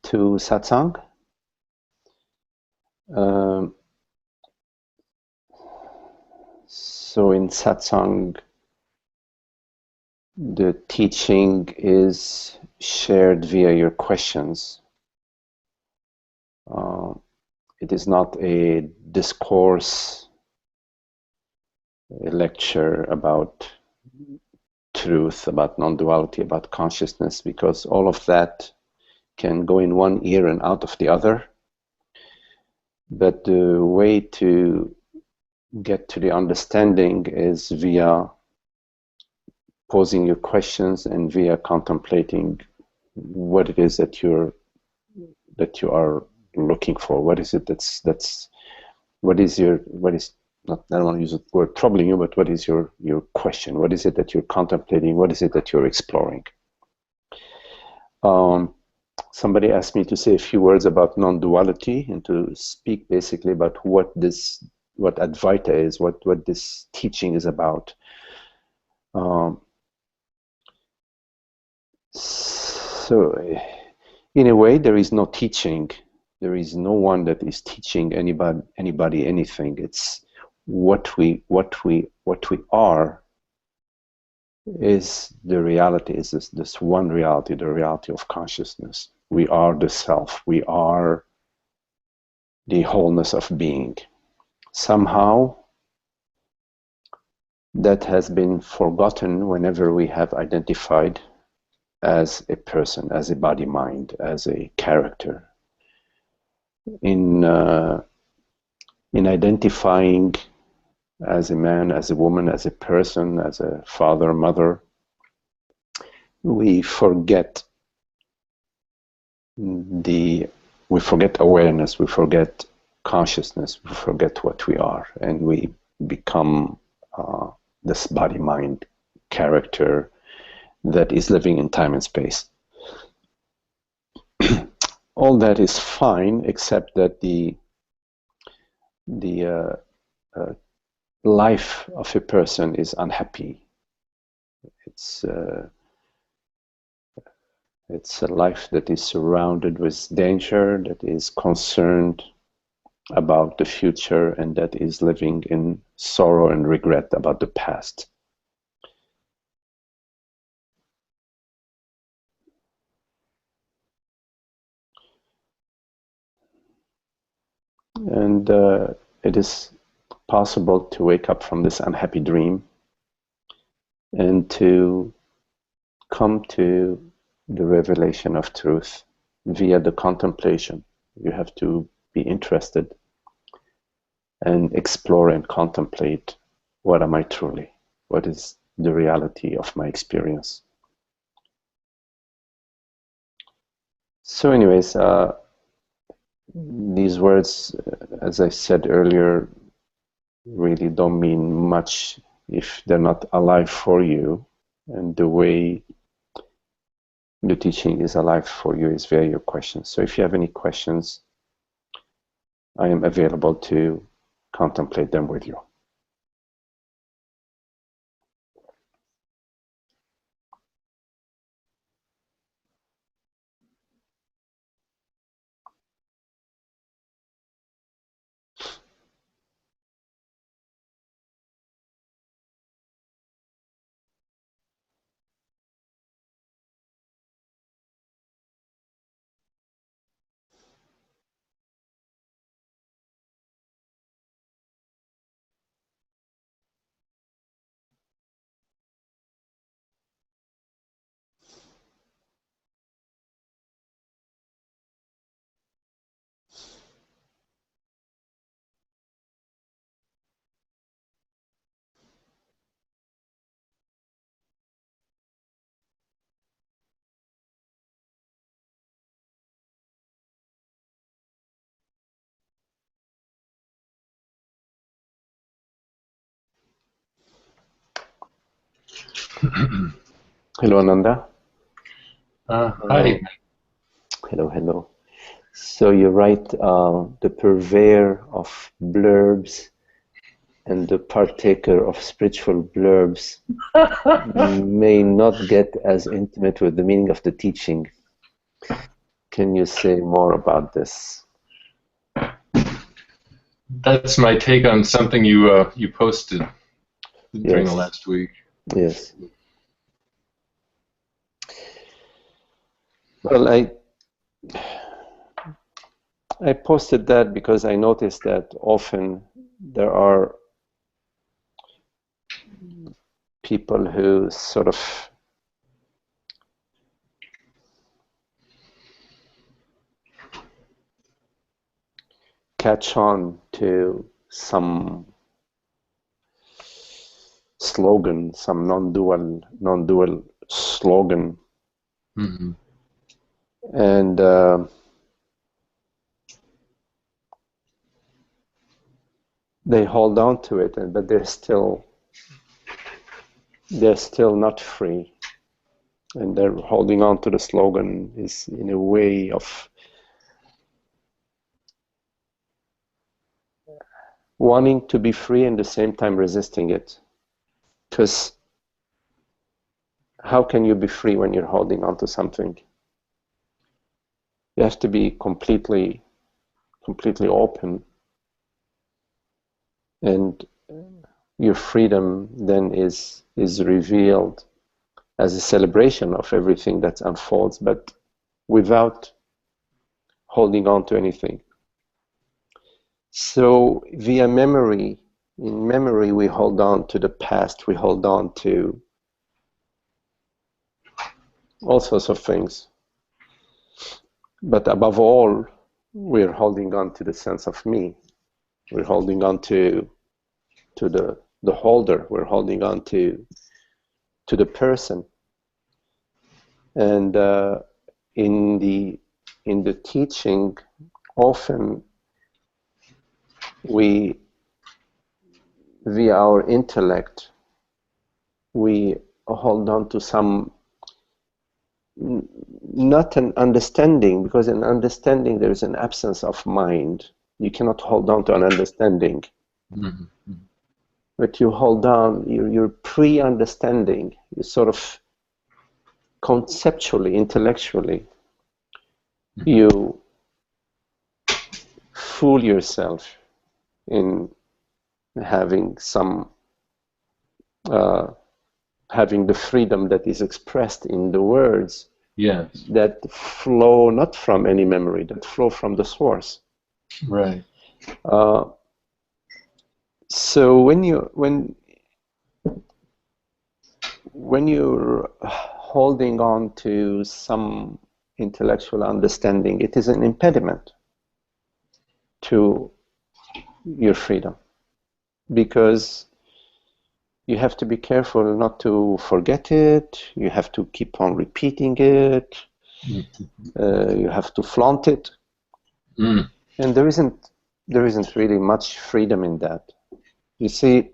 to satsang. So in satsang, the teaching is shared via your questions. It is not a discourse, a lecture about truth, about non-duality, about consciousness, because all of that can go in one ear and out of the other. But the way to get to the understanding is via posing your questions and via contemplating what it is that you are looking for. What is it what is not, I don't want to use the word troubling you, but what is your question? What is it that you're contemplating? What is it that you're exploring? Somebody asked me to say a few words about non-duality and to speak basically about what Advaita is, what this teaching is about. So in a way, there is no teaching. There is no one that is teaching anybody anything. It's what we are is the reality, is this one reality, the reality of consciousness. We are the self. We are the wholeness of being. Somehow, that has been forgotten whenever we have identified as a person, as a body-mind, as a character. In identifying as a man, as a woman, as a person, as a father, mother, we forget awareness, we forget consciousness, we forget what we are, and we become this body-mind character that is living in time and space. All that is fine, except that the life of a person is unhappy. It's a life that is surrounded with danger, that is concerned about the future, and that is living in sorrow and regret about the past. And it is possible to wake up from this unhappy dream and to come to the revelation of truth via the contemplation. You have to be interested and explore and contemplate, what am I truly? What is the reality of my experience? So anyways, these words, as I said earlier, really don't mean much if they're not alive for you. And the way the teaching is alive for you is via your questions. So if you have any questions, I am available to contemplate them with you. Hello, Ananda. Hi. Hello, hello. So you write the purveyor of blurbs and the partaker of spiritual blurbs may not get as intimate with the meaning of the teaching. can you say more about this? That's my take on something you posted during the Yes. last week. Yes. Well, I posted that because I noticed that often there are people who sort of catch on to some slogan, some non-dual slogan, Mm-hmm. and they hold on to it, but they're still not free, and they're holding on to the slogan is in a way of wanting to be free and at the same time resisting it. Because how can you be free when you're holding on to something? You have to be completely open, and your freedom then is revealed as a celebration of everything that unfolds, but without holding on to anything. So via memory, in memory we hold on to the past, we hold on to all sorts of things. But above all, we're holding on to the sense of me. We're holding on to the holder. We're holding on to the person. And in the teaching, often we, via our intellect, we hold on to some, not an understanding, because in understanding there is an absence of mind. You cannot hold on to an understanding. Mm-hmm. But you hold on, you're pre-understanding, you sort of conceptually, intellectually, Mm-hmm. you fool yourself in having some, having the freedom that is expressed in the words. Yes. That flow not from any memory, that flow from the source. Right. So when you're holding on to some intellectual understanding, it is an impediment to your freedom, because you have to be careful not to forget it. You have to keep on repeating it. You have to flaunt it, and there isn't really much freedom in that. You see,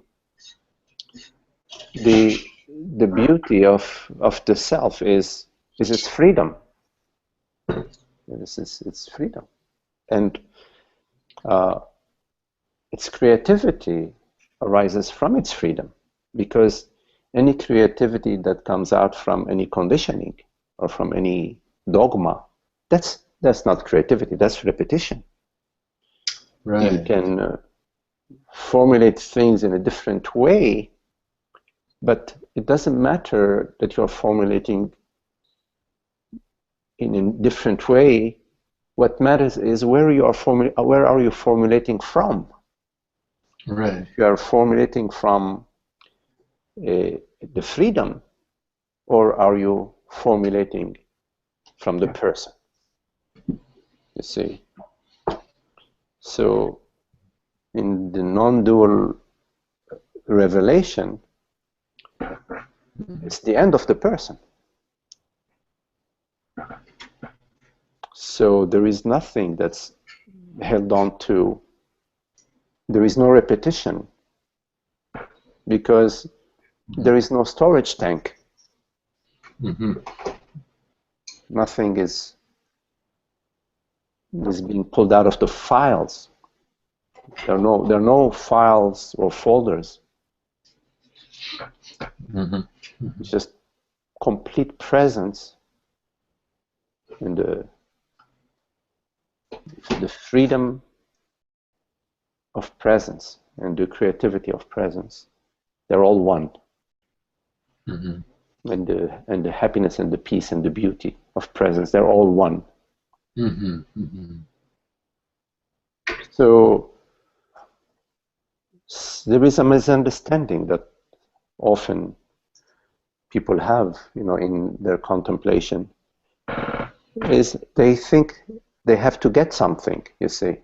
the beauty of the self is its freedom. It's freedom, and its creativity arises from its freedom, because any creativity that comes out from any conditioning or from any dogma, that's not creativity, that's repetition. Right. You can formulate things in a different way, but it doesn't matter that you're formulating in a different way. What matters is where are you formulating from? Right. If you are formulating from the freedom, or are you formulating from the person? You see. So in the non-dual revelation, it's the end of the person. So there is nothing that's held on to. There is no repetition, because there is no storage tank. Mm-hmm. Nothing is being pulled out of the files. There are no files or folders. Mm-hmm. It's just complete presence in the the freedom of presence and the creativity of presence, they're all one. Mm-hmm. And the happiness and the peace and the beauty of presence, they're all one. Mm-hmm. Mm-hmm. So there is a misunderstanding that often people have, in their contemplation, is they think they have to get something, you see.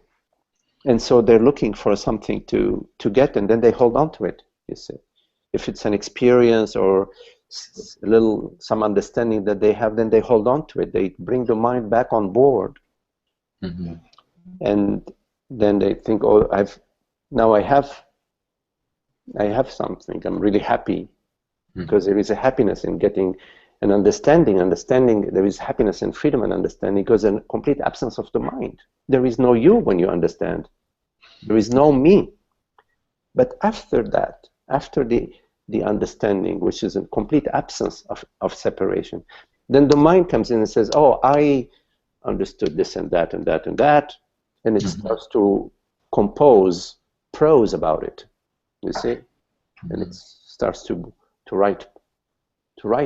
And so they're looking for something to get, and then they hold on to it, you see. If it's an experience or some understanding that they have, then they hold on to it. They bring the mind back on board. Mm-hmm. And then they think, oh, I have something. I'm really happy, because there is a happiness in getting an understanding. There is happiness and freedom and understanding, because a complete absence of the mind. There is no you when you understand. There is no me. But after that, after the understanding, which is a complete absence of separation, then the mind comes in and says, oh, I understood this and that and that and that, and it starts to compose prose about it, you see, and it starts to write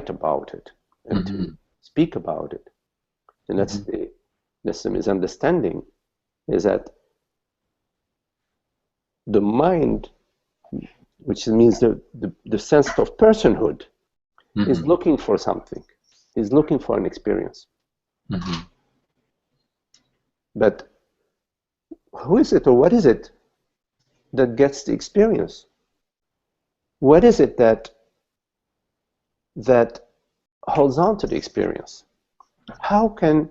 about it and to speak about it. And that's the misunderstanding, is that the mind, which means the sense of personhood, is looking for something, is looking for an experience. But who is it, or what is it that gets the experience? What is it that holds on to the experience? How can,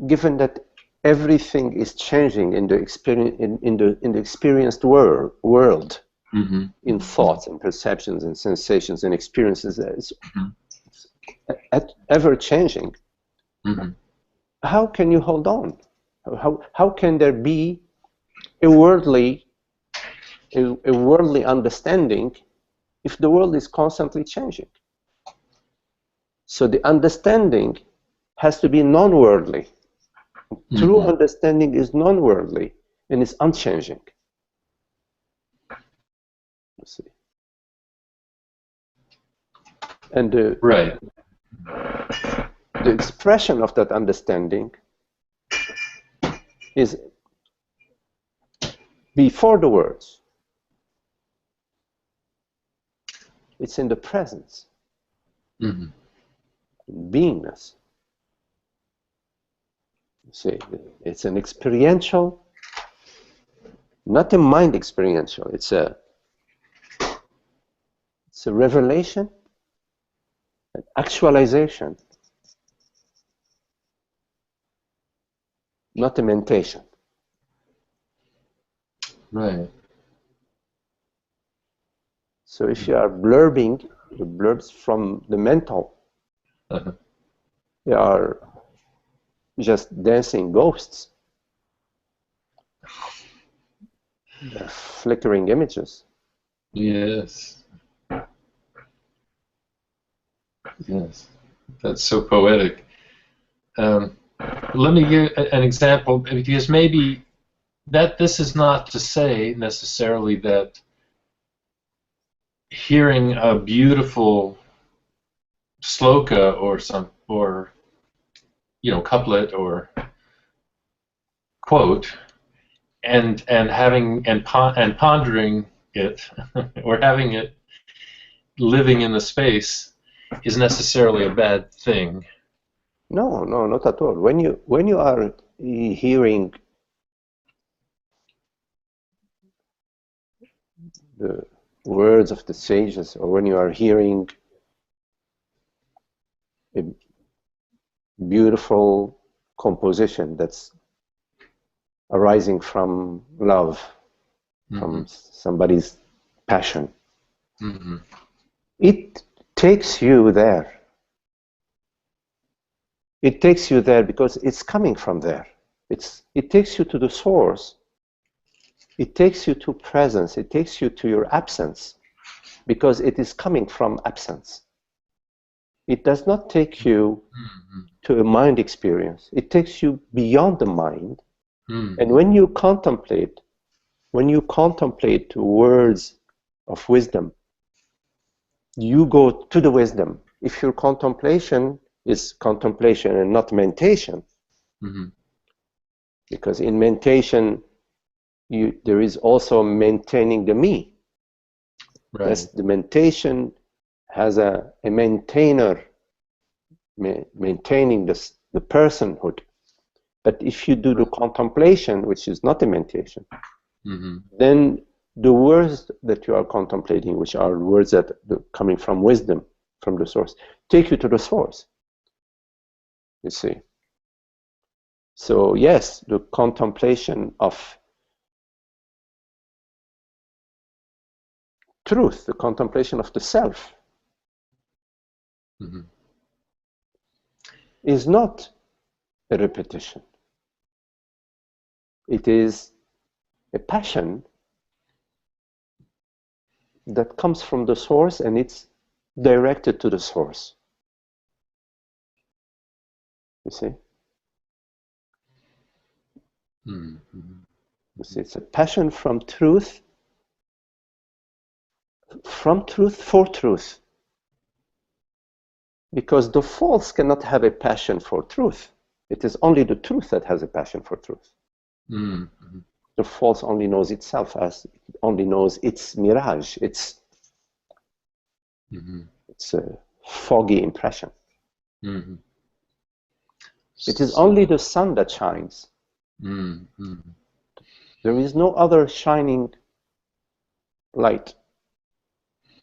given that everything is changing in the experience, in the experienced world, in thoughts and perceptions and sensations and experiences, it's ever changing. How can you hold on? How can there be a worldly understanding if the world is constantly changing? So the understanding has to be non-worldly. True understanding is non-worldly and is unchanging. You see. And the expression of that understanding is before the words. It's in the presence, beingness. You see, it's an experiential, not a mind experiential. It's a revelation, an actualization, not a mentation. Right. So if you are blurbing the blurbs from the mental, they are just dancing ghosts. They're flickering images. Yes. Yes. That's so poetic. Let me give an example, because maybe that this is not to say necessarily that hearing a beautiful sloka or couplet or quote and pondering it or having it living in the space is necessarily a bad thing. No, not at all. When you are hearing the words of the sages, or when you are hearing a beautiful composition that's arising from love, from somebody's passion, it takes you there. It takes you there because it's coming from there. It takes you to the source. It takes you to presence. It takes you to your absence, because it is coming from absence. It does not take you to a mind experience. It takes you beyond the mind And when you contemplate words of wisdom, you go to the wisdom. If your contemplation is contemplation and not mentation, because in mentation there is also maintaining the me. Right. That's the mentation has a maintainer maintaining the personhood. But if you do the contemplation, which is not a meditation, then the words that you are contemplating, which are words that are coming from wisdom, from the source, take you to the source. You see. So yes, the contemplation of truth, the contemplation of the self, is not a repetition. It is a passion that comes from the source, and it's directed to the source. You see? You see, it's a passion from truth for truth. Because the false cannot have a passion for truth. It is only the truth that has a passion for truth. The false only knows itself as it only knows its mirage, its a foggy impression. It is only the sun that shines. There is no other shining light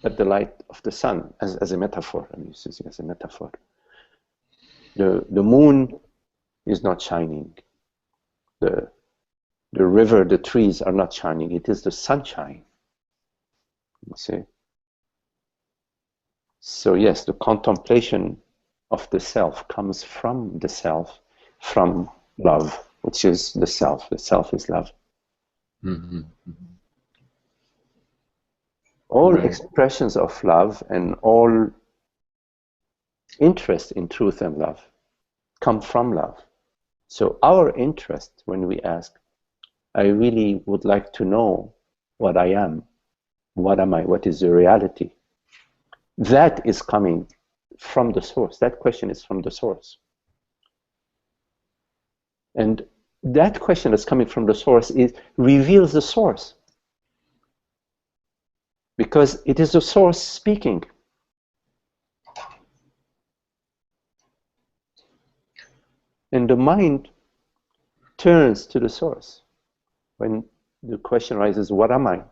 but the light of the sun, as a metaphor. I'm using as a metaphor. The moon is not shining. The river, the trees are not shining. It is the sunshine. You see? So yes, the contemplation of the self comes from the self, from love, which is the self. The self is love. All expressions of love and all interest in truth and love come from love. So our interest when we ask, I really would like to know what I am, what am I, what is the reality, that is coming from the source. That question is from the source. And that question that's coming from the source reveals the source. Because it is the source speaking. And the mind turns to the source. When the question arises, what am I?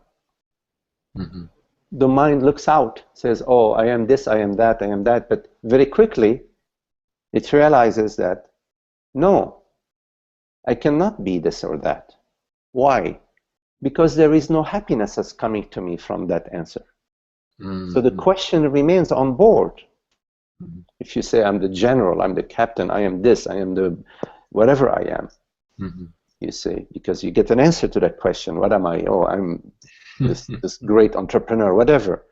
The mind looks out, says, oh, I am this, I am that, I am that. But very quickly, it realizes that, no, I cannot be this or that. Why? Because there is no happiness that's coming to me from that answer. So the question remains on board. If you say, I'm the general, I'm the captain, I am this, I am the whatever I am, you say, because you get an answer to that question, what am I? Oh, I'm this great entrepreneur, whatever.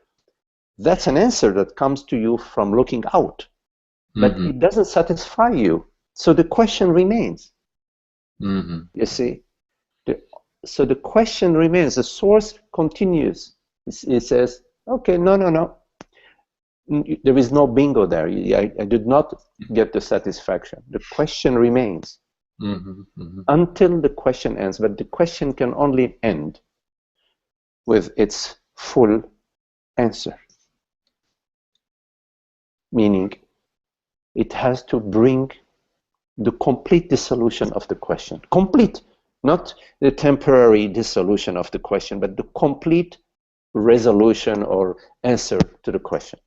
That's an answer that comes to you from looking out, but it doesn't satisfy you. So the question remains. You see? So the question remains, the source continues. It says, okay, no. There is no bingo there. I did not get the satisfaction. The question remains until the question ends. But the question can only end with its full answer. Meaning, it has to bring the complete dissolution of the question. Complete. Not the temporary dissolution of the question, but the complete resolution or answer to the question.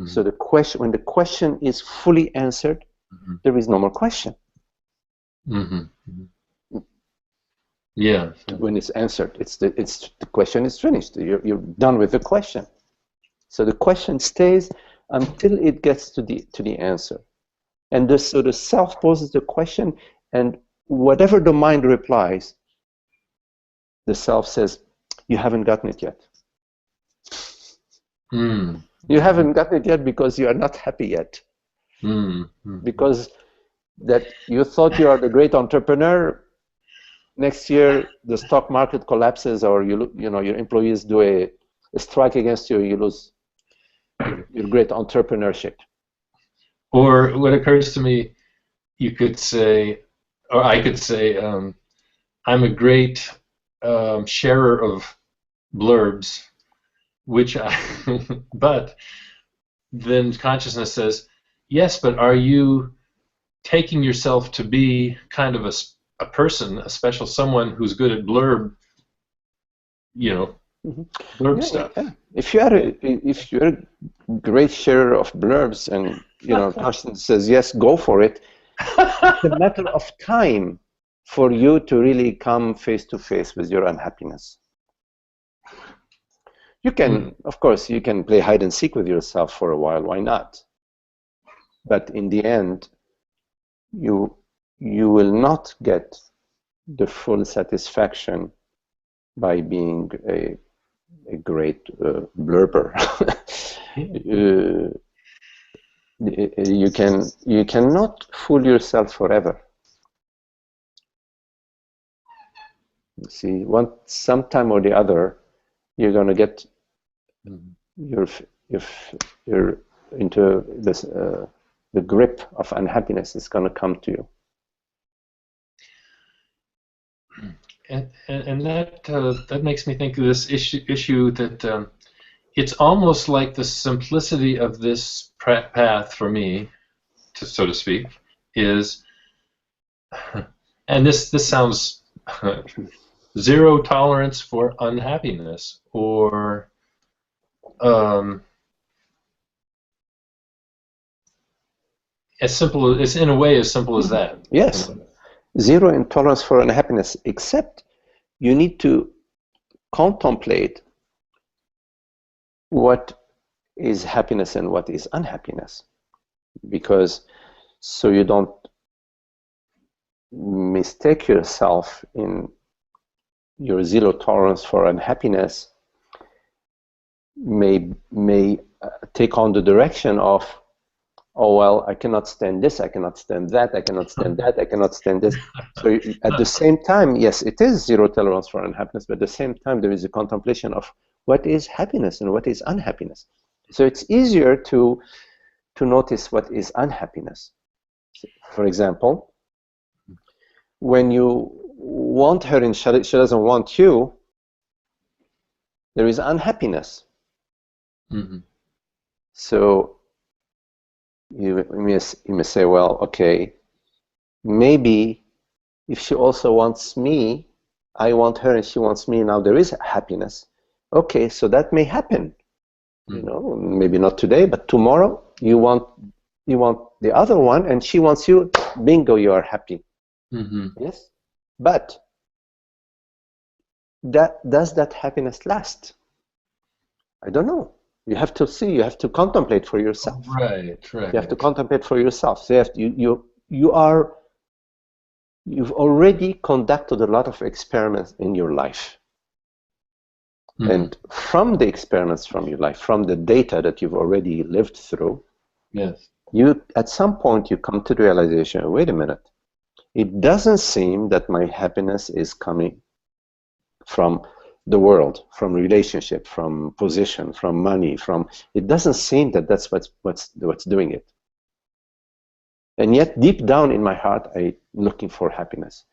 So the question, when the question is fully answered, there is no more question. Yeah. When it's answered, the question is finished. You're done with the question. So the question stays until it gets to the answer. And so the self poses the question, and whatever the mind replies, the self says, you haven't gotten it yet. You haven't gotten it yet because you are not happy yet. Because that you thought you are the great entrepreneur, next year the stock market collapses, or your employees do a strike against you, you lose your great entrepreneurship. Or what occurs to me, you could say, or I could say, I'm a great sharer of blurbs, which I, but then consciousness says, yes, but are you taking yourself to be kind of a person, a special someone who's good at blurb, blurb stuff? Yeah. If you're a great sharer of blurbs, and consciousness says yes, go for it. It's a matter of time for you to really come face to face with your unhappiness. You can, of course, you can play hide and seek with yourself for a while. Why not? But in the end, you will not get the full satisfaction by being a great blurber. You cannot fool yourself forever. You see, sometime or the other, you're going to get you're into this the grip of unhappiness is going to come to you. And that makes me think of this issue that it's almost like the simplicity of this path for me, so to speak, is, and this sounds zero tolerance for unhappiness, or as simple, it's in a way as simple as that. Yes, zero intolerance for unhappiness, except you need to contemplate what is happiness and what is unhappiness, because so you don't mistake yourself in your zero tolerance for unhappiness may take on the direction of, oh well, I cannot stand this, I cannot stand that, I cannot stand that, I cannot stand this. So at the same time, yes, it is zero tolerance for unhappiness, but at the same time there is a contemplation of what is happiness and what is unhappiness. So it's easier to notice what is unhappiness. For example, when you want her and she doesn't want you, there is unhappiness. Mm-hmm. So you may say, well, okay, maybe if she also wants me, I want her and she wants me, now there is happiness. Okay, so that may happen. Mm-hmm. Maybe not today, but tomorrow you want the other one and she wants you, bingo, you are happy. Mm-hmm. Yes, but does that happiness last? I don't know. You have to see. You have to contemplate for yourself. Right. You have to contemplate for yourself. So you've already conducted a lot of experiments in your life, and from the experiments from your life, from the data that you've already lived through, yes, you at some point you come to the realization, wait a minute, it doesn't seem that my happiness is coming from the world, from relationship, from position, from money, it doesn't seem that that's what's doing it. And yet deep down in my heart I'm looking for happiness.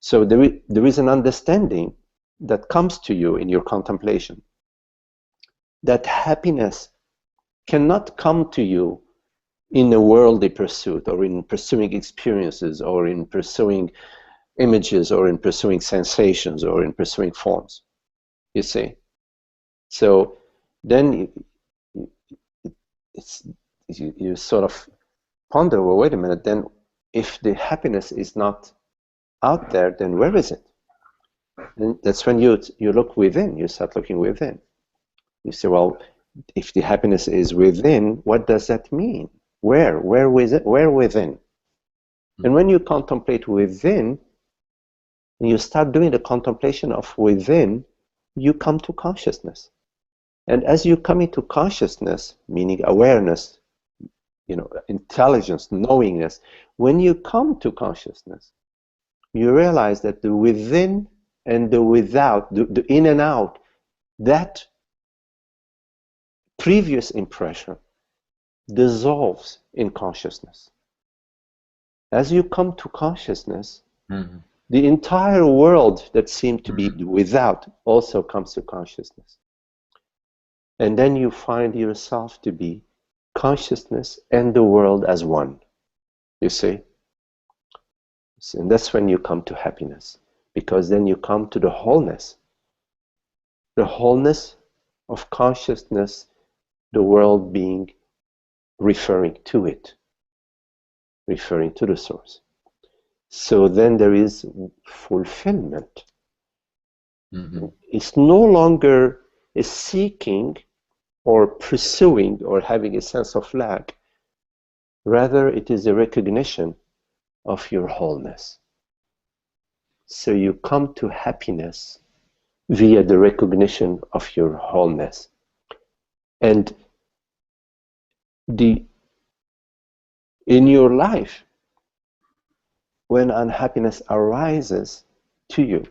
So there is an understanding that comes to you in your contemplation that happiness cannot come to you in a worldly pursuit, or in pursuing experiences, or in pursuing images, or in pursuing sensations, or in pursuing forms. You see? So then you sort of ponder, well, wait a minute, then if the happiness is not out there, then where is it? And that's when you look within, you start looking within. You say, well, if the happiness is within, what does that mean? Where within? And when you contemplate within, and you start doing the contemplation of within, you come to consciousness. And as you come into consciousness, meaning awareness, intelligence, knowingness, when you come to consciousness, you realize that the within and the without, the in and out, that previous impression dissolves in consciousness. As you come to consciousness, the entire world that seemed to be without also comes to consciousness. And then you find yourself to be consciousness and the world as one. You see? And that's when you come to happiness, because then you come to the wholeness of consciousness, the world being referring to it, referring to the source. So then there is fulfillment. It's no longer a seeking or pursuing or having a sense of lack. Rather, it is a recognition of your wholeness. So you come to happiness via the recognition of your wholeness. And in your life, when unhappiness arises to you,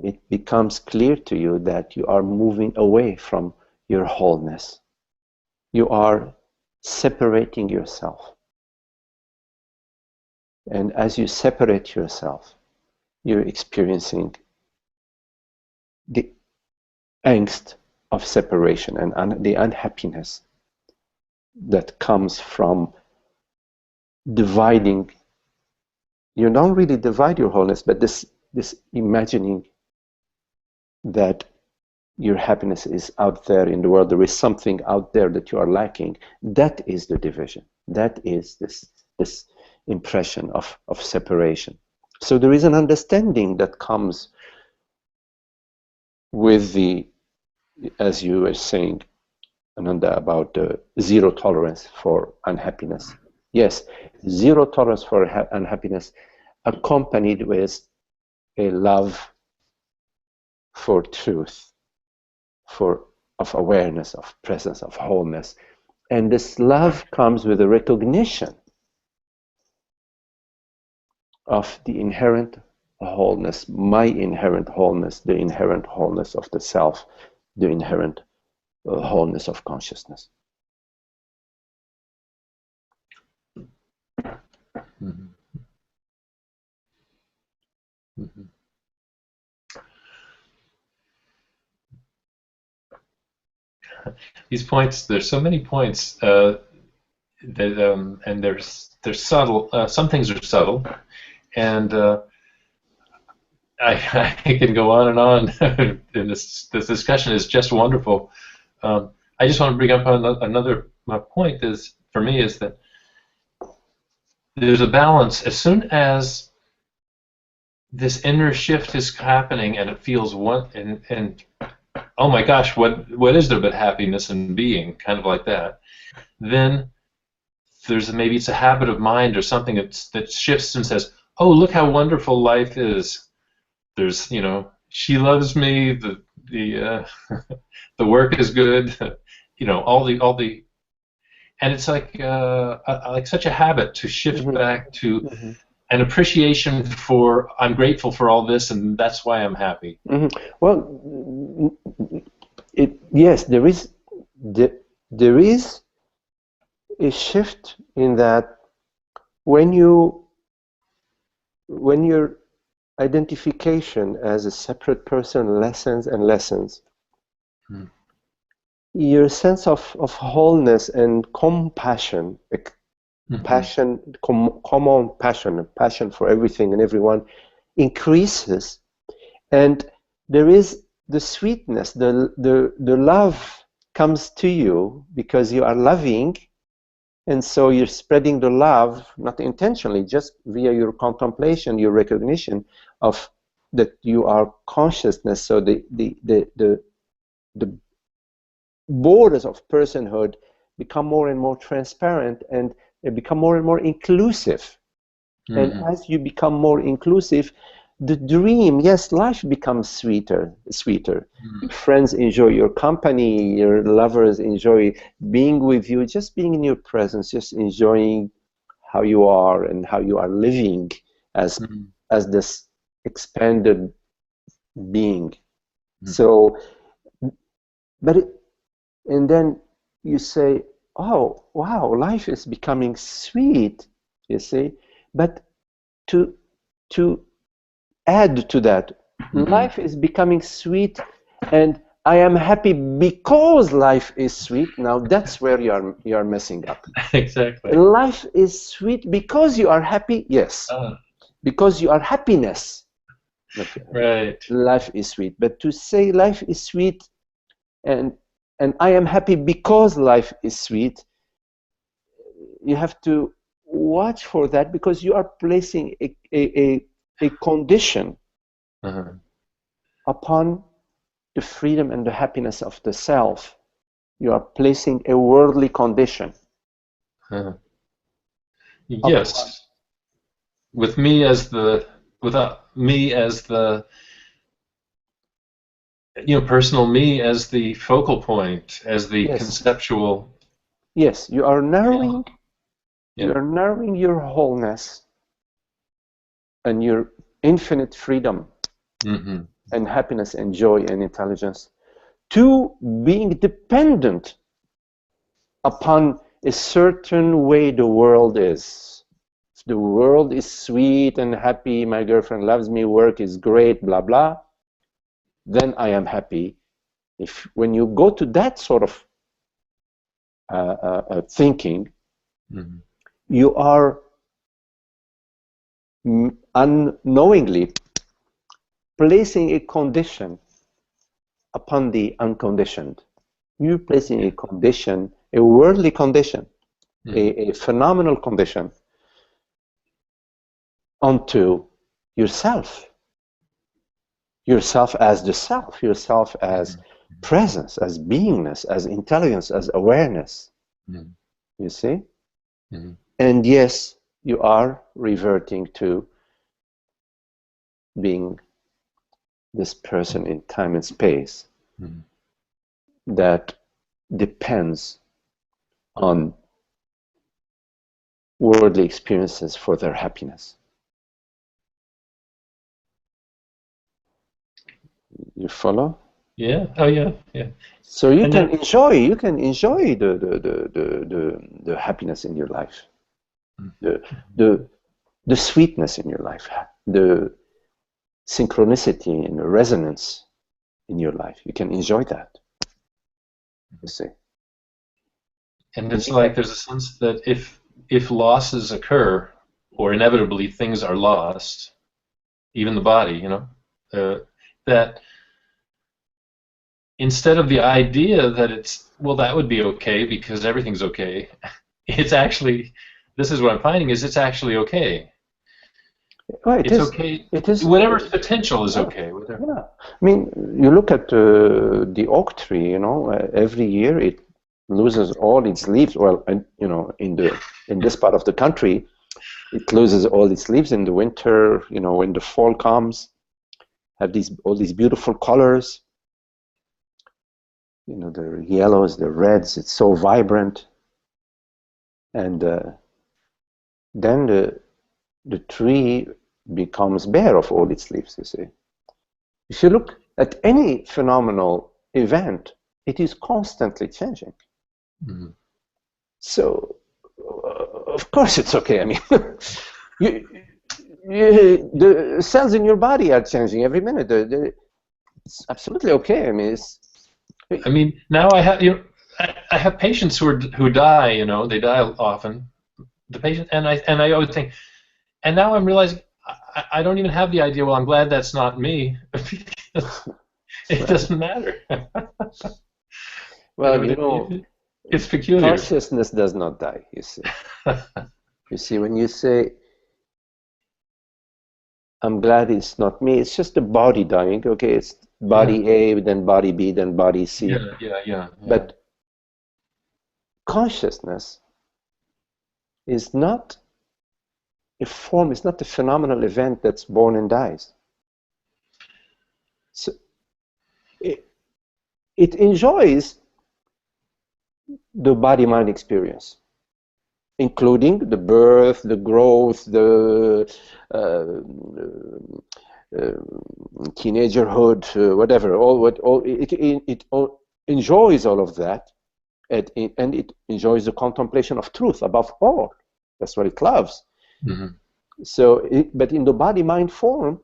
it becomes clear to you that you are moving away from your wholeness. You are separating yourself. And as you separate yourself, you're experiencing the angst of separation and the unhappiness that comes from dividing. You don't really divide your wholeness, but this imagining that your happiness is out there in the world, there is something out there that you are lacking. That is the division. That is this impression of separation. So there is an understanding that comes with the, as you were saying, Ananda, about the zero tolerance for unhappiness. Yes, zero tolerance for unhappiness accompanied with a love for truth, of awareness, of presence, of wholeness. And this love comes with a recognition of the inherent wholeness, my inherent wholeness, the inherent wholeness of the self, the inherent wholeness of consciousness. These points, there's so many points that, and they're subtle. Some things are subtle, and I can go on and on. And this discussion is just wonderful. I just want to bring up another point. Is for me is that there's a balance. As soon as this inner shift is happening, and it feels and oh my gosh, what is there but happiness and being, kind of like that, then there's maybe it's a habit of mind or something that shifts and says, oh, look how wonderful life is. There's, she loves me, the the work is good, all the and it's like such a habit to shift back to an appreciation for, I'm grateful for all this, and that's why I'm happy. Well, yes, there is a shift in that when your identification as a separate person lessens and lessens, your sense of wholeness and compassion, common passion for everything and everyone increases, and there is the sweetness, the love comes to you because you are loving, and so you're spreading the love, not intentionally, just via your contemplation, your recognition of that you are consciousness. So the borders of personhood become more and more transparent, and they become more and more inclusive. And as you become more inclusive, the dream, yes, life becomes sweeter. Your friends enjoy your company, your lovers enjoy being with you, just being in your presence, just enjoying how you are and how you are living as as this expanded being. Mm-hmm. So, but and then you say, oh wow, life is becoming sweet, you see. But to add to that, Mm-hmm. life is becoming sweet, and I am happy because life is sweet. Now that's where you are messing up. Exactly. Life is sweet because you are happy, yes, because you are happiness. Right. Life is sweet, but to say life is sweet and I am happy because life is sweet, you have to watch for that, because you are placing a condition Uh-huh. upon the freedom and the happiness of the self. You are placing a worldly condition Uh-huh. upon. Yes. With me as the without me as the personal me as the focal point, as the Yes, conceptual. yes, you are Yeah. narrowing, you Yeah. are narrowing your wholeness and your infinite freedom Mm-hmm. and happiness and joy and intelligence to being dependent upon a certain way the world is. If the world is sweet and happy, my girlfriend loves me, work is great, blah blah, then I am happy. If when you go to that sort of thinking, Mm-hmm. you are unknowingly placing a condition upon the unconditioned. You're placing a condition, a worldly condition, Mm-hmm. a phenomenal condition onto yourself. Yourself as the self, yourself as presence, as beingness, as intelligence, as awareness. Mm-hmm. You see? Mm-hmm. And yes, you are reverting to being this person in time and space Mm-hmm. that depends on worldly experiences for their happiness. You follow? Yeah. Oh, yeah. Yeah. So you And can then, enjoy the happiness in your life, the the the sweetness in your life, the synchronicity and the resonance in your life. You can enjoy that. You see. and And it's you like have, there's a sense that if losses occur, or inevitably things are lost, even the body, that instead of the idea that it's, well, that would be okay because everything's okay, it's actually, this is what I'm finding, is it's actually okay. well, It's okay. it is, Whatever's potential is yeah, okay. Whatever. yeah. I mean, you look at the oak tree. Every year it loses all its leaves. Well, and in this part of the country, it loses all its leaves in the winter. When the fall comes, have all these beautiful colors. The yellows, the reds. It's so vibrant, and then the tree becomes bare of all its leaves. You see. If you look at any phenomenal event, it is constantly changing. Mhm. So, of course, it's okay. I mean, you, the cells in your body are changing every minute. It's absolutely okay. I mean, I mean, now I have patients who die. They die often. The patient and I always think, and now I'm realizing I don't even have the idea. Well, I'm glad that's not me because it doesn't matter. well, It's peculiar. consciousness does not die. You see. You see, when you say, "I'm glad it's not me," it's just the body dying. Okay, it's Yeah, body A, then body B, then body C. yeah, yeah, yeah, yeah. But consciousness is not a form, it's not a phenomenal event that's born and dies. So it, it enjoys the body mind experience. including the birth, the growth, the teenagerhood, whatever. It all enjoys all of that, and it enjoys the contemplation of truth above all. That's what it loves. Mm-hmm. So, but in the body-mind form,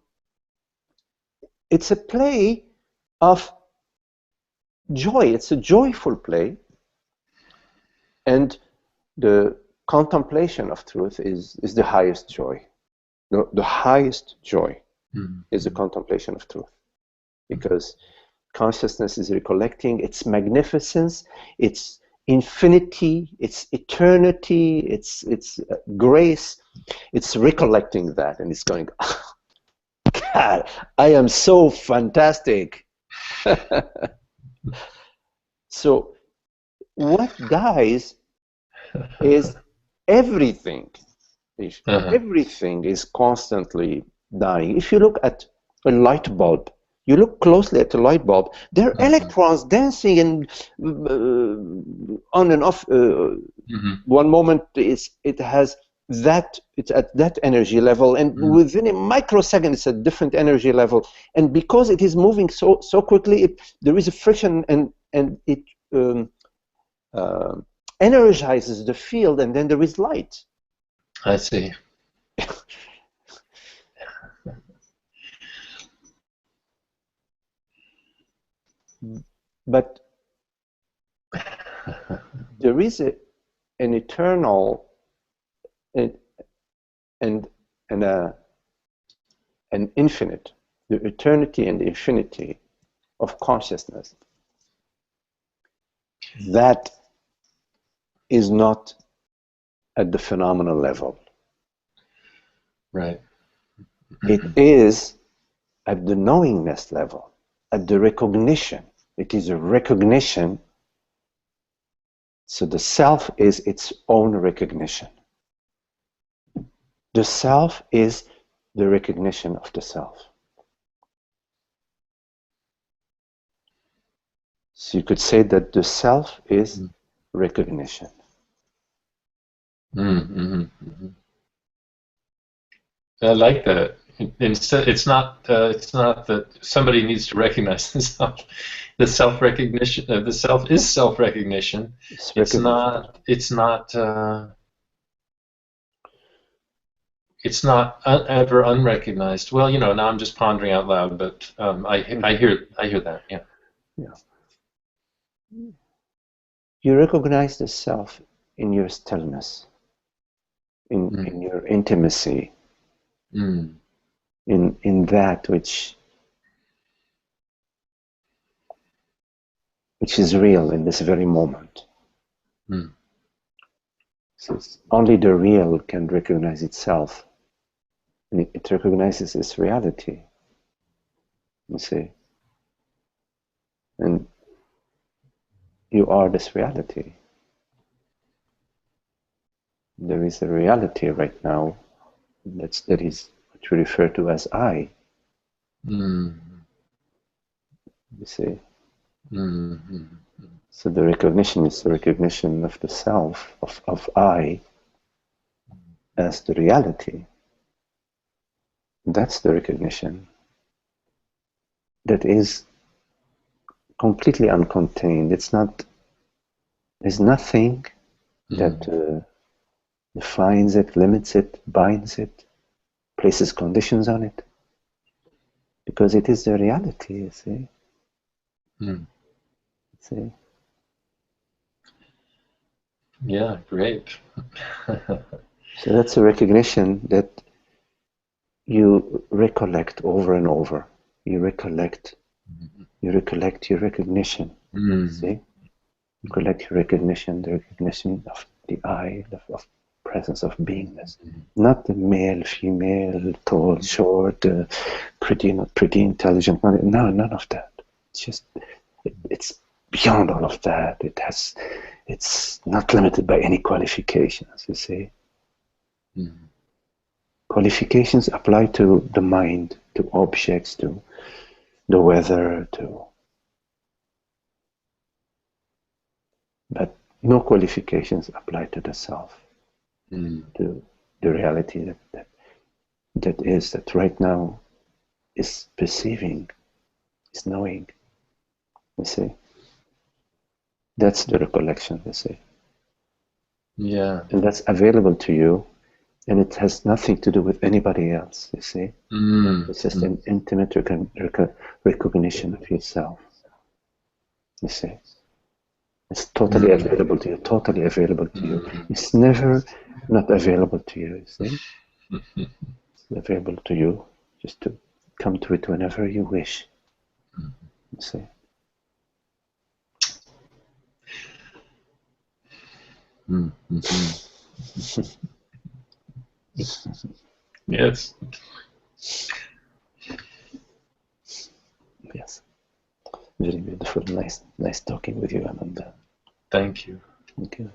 it's a play of joy. It's a joyful play, and the contemplation of truth is the highest joy. The highest joy is the contemplation of truth, because consciousness is recollecting its magnificence, its infinity, its eternity, its grace. It's recollecting that, and it's going, oh, God, I am so fantastic. So what dies is everything. Everything is constantly dying. If you look at a light bulb, you look closely at the light bulb, there are electrons dancing and on and off. One moment it has that, it's at that energy level, and within a microsecond it's at different energy level. And because it is moving so quickly, there is a friction, and it energizes the field, and then there is light. I see. But there is an eternal and an infinite, the eternity and the infinity of consciousness that is not at the phenomenal level. Right. It is at the knowingness level, at the recognition. It is a recognition. So the self is its own recognition. The self is the recognition of the self. So you could say that the self is recognition. I like that. Instead, it's not that somebody needs to recognize the self. The self-recognition, the self is self-recognition. It's not ever unrecognized. Well, you know, now I'm just pondering out loud, but I hear that. Yeah. Yeah. You recognize the self in your stillness, in your intimacy, in that which is real in this very moment. So it's only the real can recognize itself, and it recognizes its reality. You see, and you are this reality. There is a reality right now that is what we refer to as I. You see. So the recognition is the recognition of the self, of I, as the reality. That's the recognition that is completely uncontained. It's not. There's nothing that defines it, limits it, binds it, places conditions on it, because it is the reality. You see. See. Yeah, great. So that's a recognition that you recollect over and over. You recollect your recognition. See? You collect your recognition, the recognition of the I, of presence of beingness. Not the male, female, tall, short, pretty, not pretty, intelligent. No, none of that. It's just, it's beyond all of that. It's not limited by any qualifications, you see. Qualifications apply to the mind, to objects, to the weather, but no qualifications apply to the self. to the reality that right now is perceiving, is knowing. You see, that's the recollection. You see, Yeah. and that's available to you, and it has nothing to do with anybody else. You see, it's just an intimate recognition of yourself. You see, it's totally available to you. Totally available to you. It's never not available to you. You see, it's available to you. Just to come to it whenever you wish. You see. Yes. Yes. Very beautiful. Nice talking with you, Amanda. Thank you. Thank you.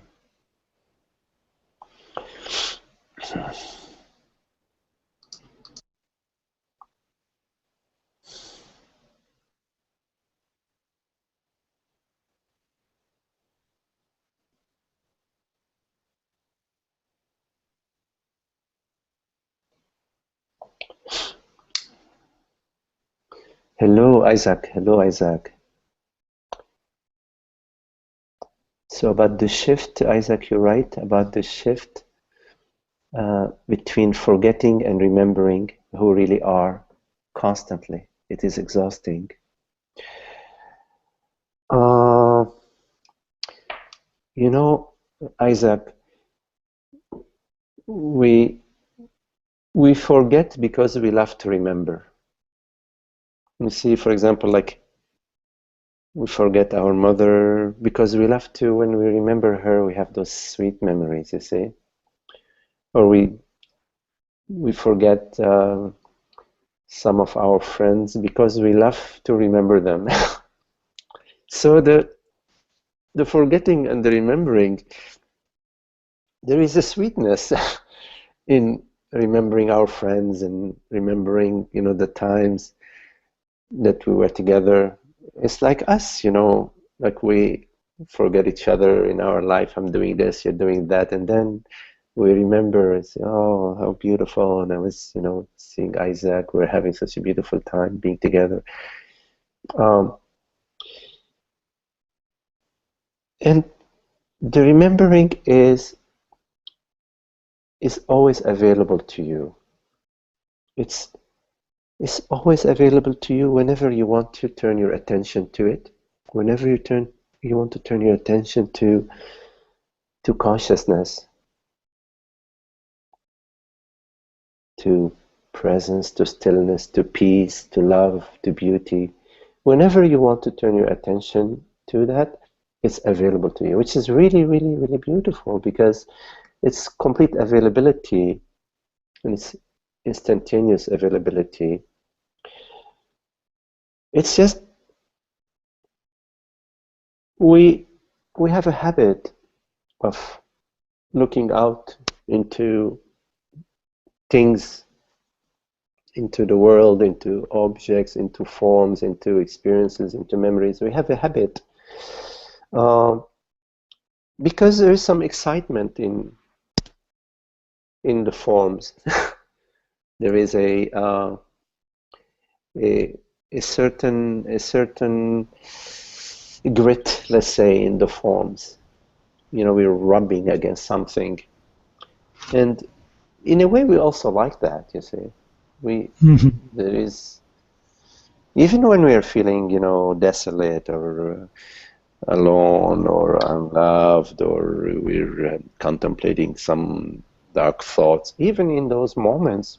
Hello, Isaac. Hello, Isaac. So about the shift, Isaac, you're right about the shift between forgetting and remembering who we really are constantly. It is exhausting. You know, Isaac, we forget because we love to remember. You see, for example, like we forget our mother because we love to, when we remember her, we have those sweet memories, you see. Or we forget some of our friends because we love to remember them. So the forgetting and the remembering, there is a sweetness in remembering our friends and remembering, you know, the times that we were together. It's like us, you know, like we forget each other in our life. I'm doing this, you're doing that, and then we remember and say, oh, how beautiful. And I was, you know, seeing Isaac. We're having such a beautiful time being together. And the remembering is always available to you. It's always available to you whenever you want to turn your attention to it. Whenever you want to turn your attention to consciousness, to presence, to stillness, to peace, to love, to beauty. Whenever you want to turn your attention to that, it's available to you, which is really, really, really beautiful because it's complete availability and it's instantaneous availability. It's just we have a habit of looking out into things, into the world, into objects, into forms, into experiences, into memories. We have a habit because there is some excitement in the forms. There is a certain grit, let's say, in the forms. You know, we're rubbing against something, and in a way, we also like that. You see, there is, even when we are feeling, you know, desolate or alone or unloved, or we're contemplating some dark thoughts, even in those moments,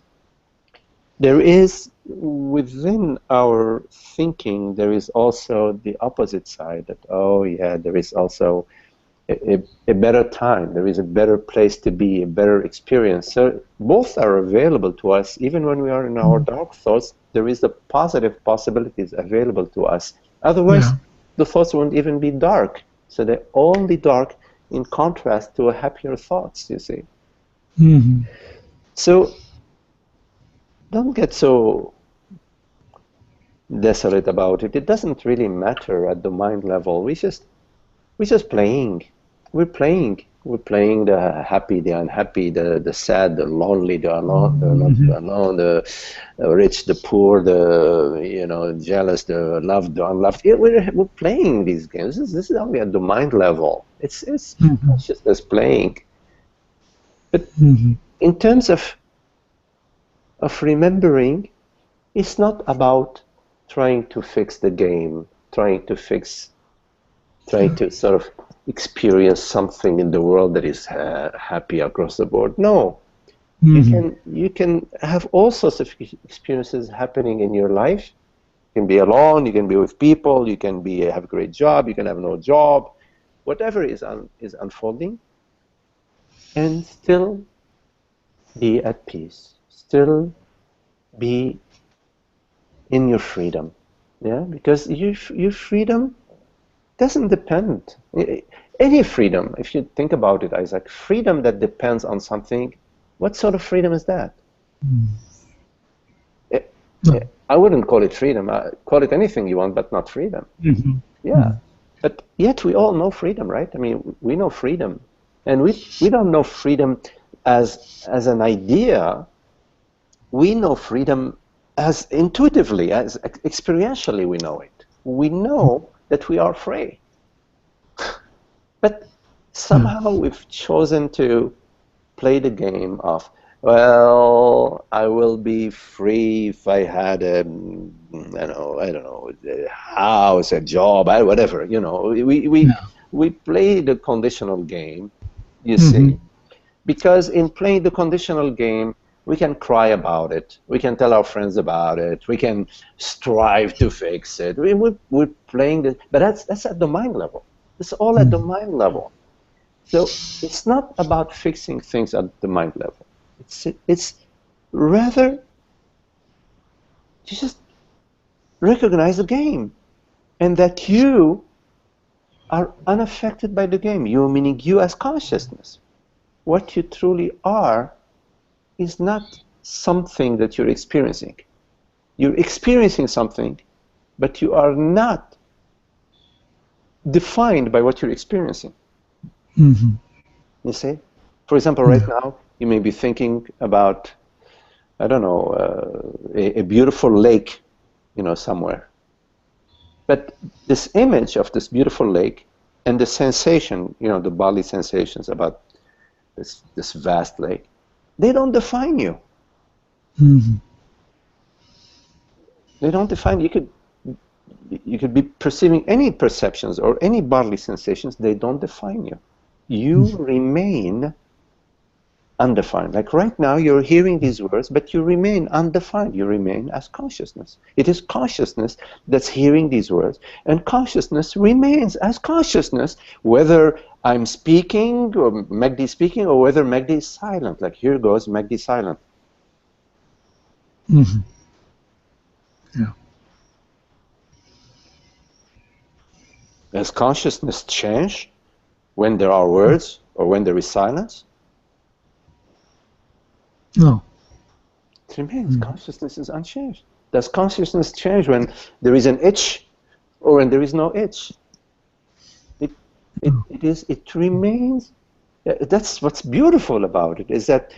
there is within our thinking, there is also the opposite side that, oh yeah, there is also a better time, there is a better place to be, a better experience. So both are available to us. Even when we are in our dark thoughts, there is the positive possibilities available to us. Otherwise, the thoughts won't even be dark. So they're only dark in contrast to a happier thoughts, you see. So don't get so desolate about it. It doesn't really matter at the mind level. We're just playing. We're playing. We're playing the happy, the unhappy, the sad, the lonely, the alone, the not alone, the rich, the poor, the jealous, the loved, the unloved. Yeah, we're playing these games. This is only at the mind level. It's consciousness playing. But in terms of remembering, it's not about trying to fix the game, trying to sort of experience something in the world that is happy across the board. No, you can have all sorts of experiences happening in your life. You can be alone, you can be with people, you can have a great job, you can have no job, whatever is unfolding, and still be at peace, still be in your freedom. Yeah, because your freedom doesn't depend. Any freedom, if you think about it, Isaac, freedom that depends on something, what sort of freedom is that? I wouldn't call it freedom. Call it anything you want, but not freedom. Yeah, but yet we all know freedom, right? I mean, we know freedom, and we don't know freedom as an idea. We know freedom as intuitively, as experientially we know it. We know that we are free. But somehow we've chosen to play the game of, well, I will be free if I had I don't know, a house, a job, whatever, we play the conditional game, you see, because in playing the conditional game, we can cry about it, we can tell our friends about it, we can strive to fix it. We're playing this, but that's at the mind level. It's all at the mind level. So it's not about fixing things at the mind level. It's rather you just recognize the game, and that you are unaffected by the game. You, meaning you as consciousness. What you truly are is not something that you're experiencing. You're experiencing something, but you are not defined by what you're experiencing. You see? For example, right now, you may be thinking about, I don't know, a beautiful lake, somewhere. But this image of this beautiful lake and the sensation, the bodily sensations about this vast lake, they don't define you. They don't define you. You could be perceiving any perceptions or any bodily sensations. They don't define you. You remain undefined. Like right now, you're hearing these words, but you remain undefined. You remain as consciousness. It is consciousness that's hearing these words, and consciousness remains as consciousness, whether I'm speaking or Magdi is speaking, or whether Magdi is silent. Like here goes Magdi silent. Yeah. Does consciousness change when there are words or when there is silence? No. It remains. Consciousness is unchanged. Does consciousness change when there is an itch or when there is no itch? It remains. That's what's beautiful about it, is that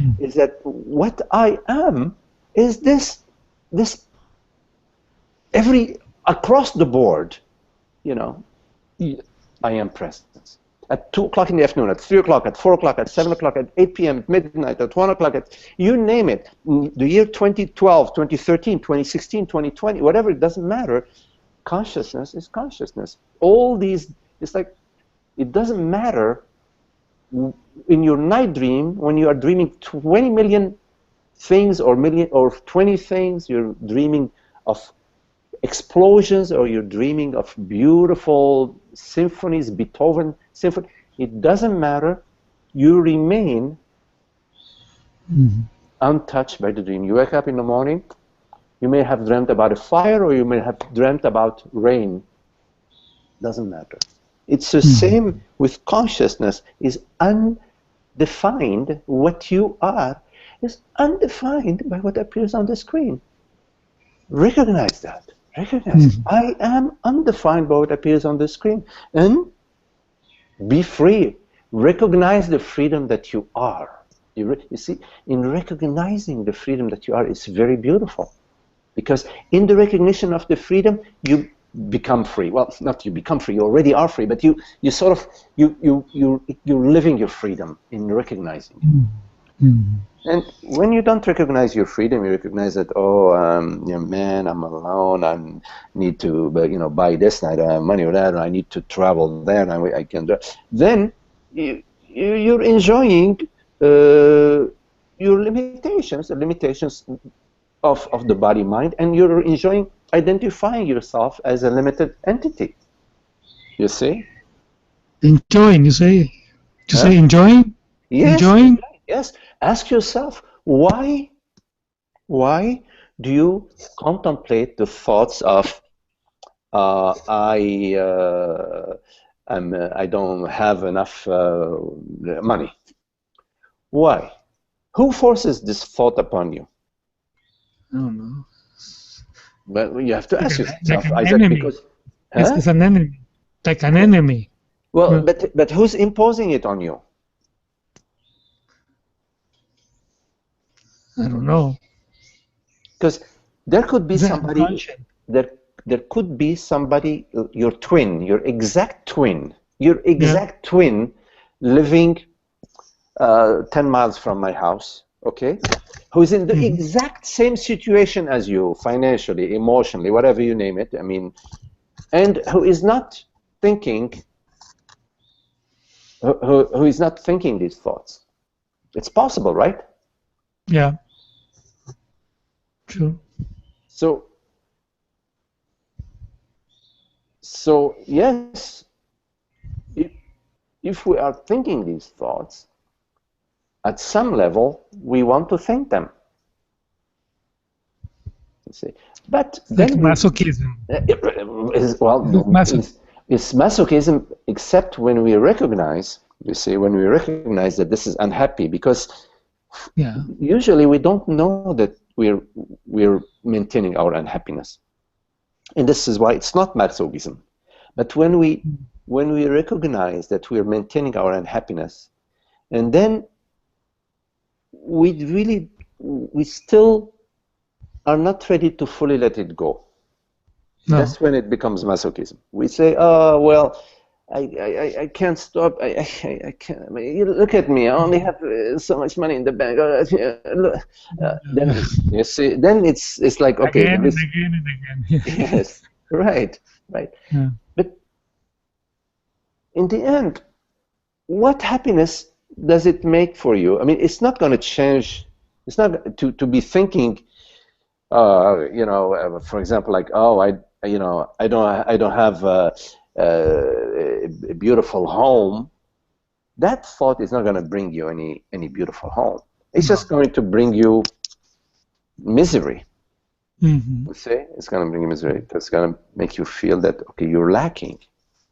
what I am is this across the board, I am presence. At 2 o'clock in the afternoon, at 3 o'clock, at 4 o'clock, at 7 o'clock, at 8 p.m., at midnight, at 1 o'clock, you name it. The year 2012, 2013, 2016, 2020, whatever, it doesn't matter. Consciousness is consciousness. All these, it's like, it doesn't matter in your night dream when you are dreaming 20 million things or 20 things, you're dreaming of explosions, or you're dreaming of beautiful symphonies, Beethoven symphony. It doesn't matter. You remain untouched by the dream. You wake up in the morning, you may have dreamt about a fire, or you may have dreamt about rain. Doesn't matter. It's the same with consciousness. Is undefined. What you are is undefined by what appears on the screen. Recognize that. Recognize I am undefined by what appears on the screen, and be free. recognize the freedom that you are. You see, in recognizing the freedom that you are, it's very beautiful. Because in the recognition of the freedom, you become free. Well, not you become free, you already are free, but you sort of, you're living your freedom in recognizing it. And when you don't recognize your freedom, you recognize that, oh, yeah, man, I'm alone, I need to, buy this, and I don't have money or that, or I need to travel there, and I can't do it. Then you're enjoying your limitations, the limitations of the body-mind, and you're enjoying identifying yourself as a limited entity. You see? Enjoying, you say? To say enjoying? Yes. Enjoying? Yes. Ask yourself, why do you contemplate the thoughts of I don't have enough money? Why? Who forces this thought upon you? I don't know. But you have to ask yourself, an Isaac, enemy. because It's an enemy. Like an enemy. Well, but who's imposing it on you? I don't know. Because there could be somebody. Conscious. There could be somebody, your twin, your exact twin, living 10 miles from my house, okay? Who's in the exact same situation as you, financially, emotionally, whatever you name it. I mean, and who is not thinking. Who is not thinking these thoughts. It's possible, right? Yeah. True. So yes, if we are thinking these thoughts, at some level, we want to think them. You see, but then like masochism. It's masochism, except when we recognize. You see, when we recognize that this is unhappy, because usually we don't know that we're maintaining our unhappiness, and this is why it's not masochism. But when we recognize that we're maintaining our unhappiness, and then we still are not ready to fully let it go. No. That's when it becomes masochism. We say, oh, well, I can't stop. I can't. You look at me. I only have so much money in the bank. Then you see. Then it's like, okay. Again and again and again. Yes. Right. Yeah. But in the end, what happiness does it make for you? I mean, it's not going to change. It's not to be thinking. For example, like, oh, I don't have a beautiful home. That thought is not going to bring you any beautiful home. It's just going to bring you misery. You see, it's going to bring you misery. It's going to make you feel that, okay, you're lacking.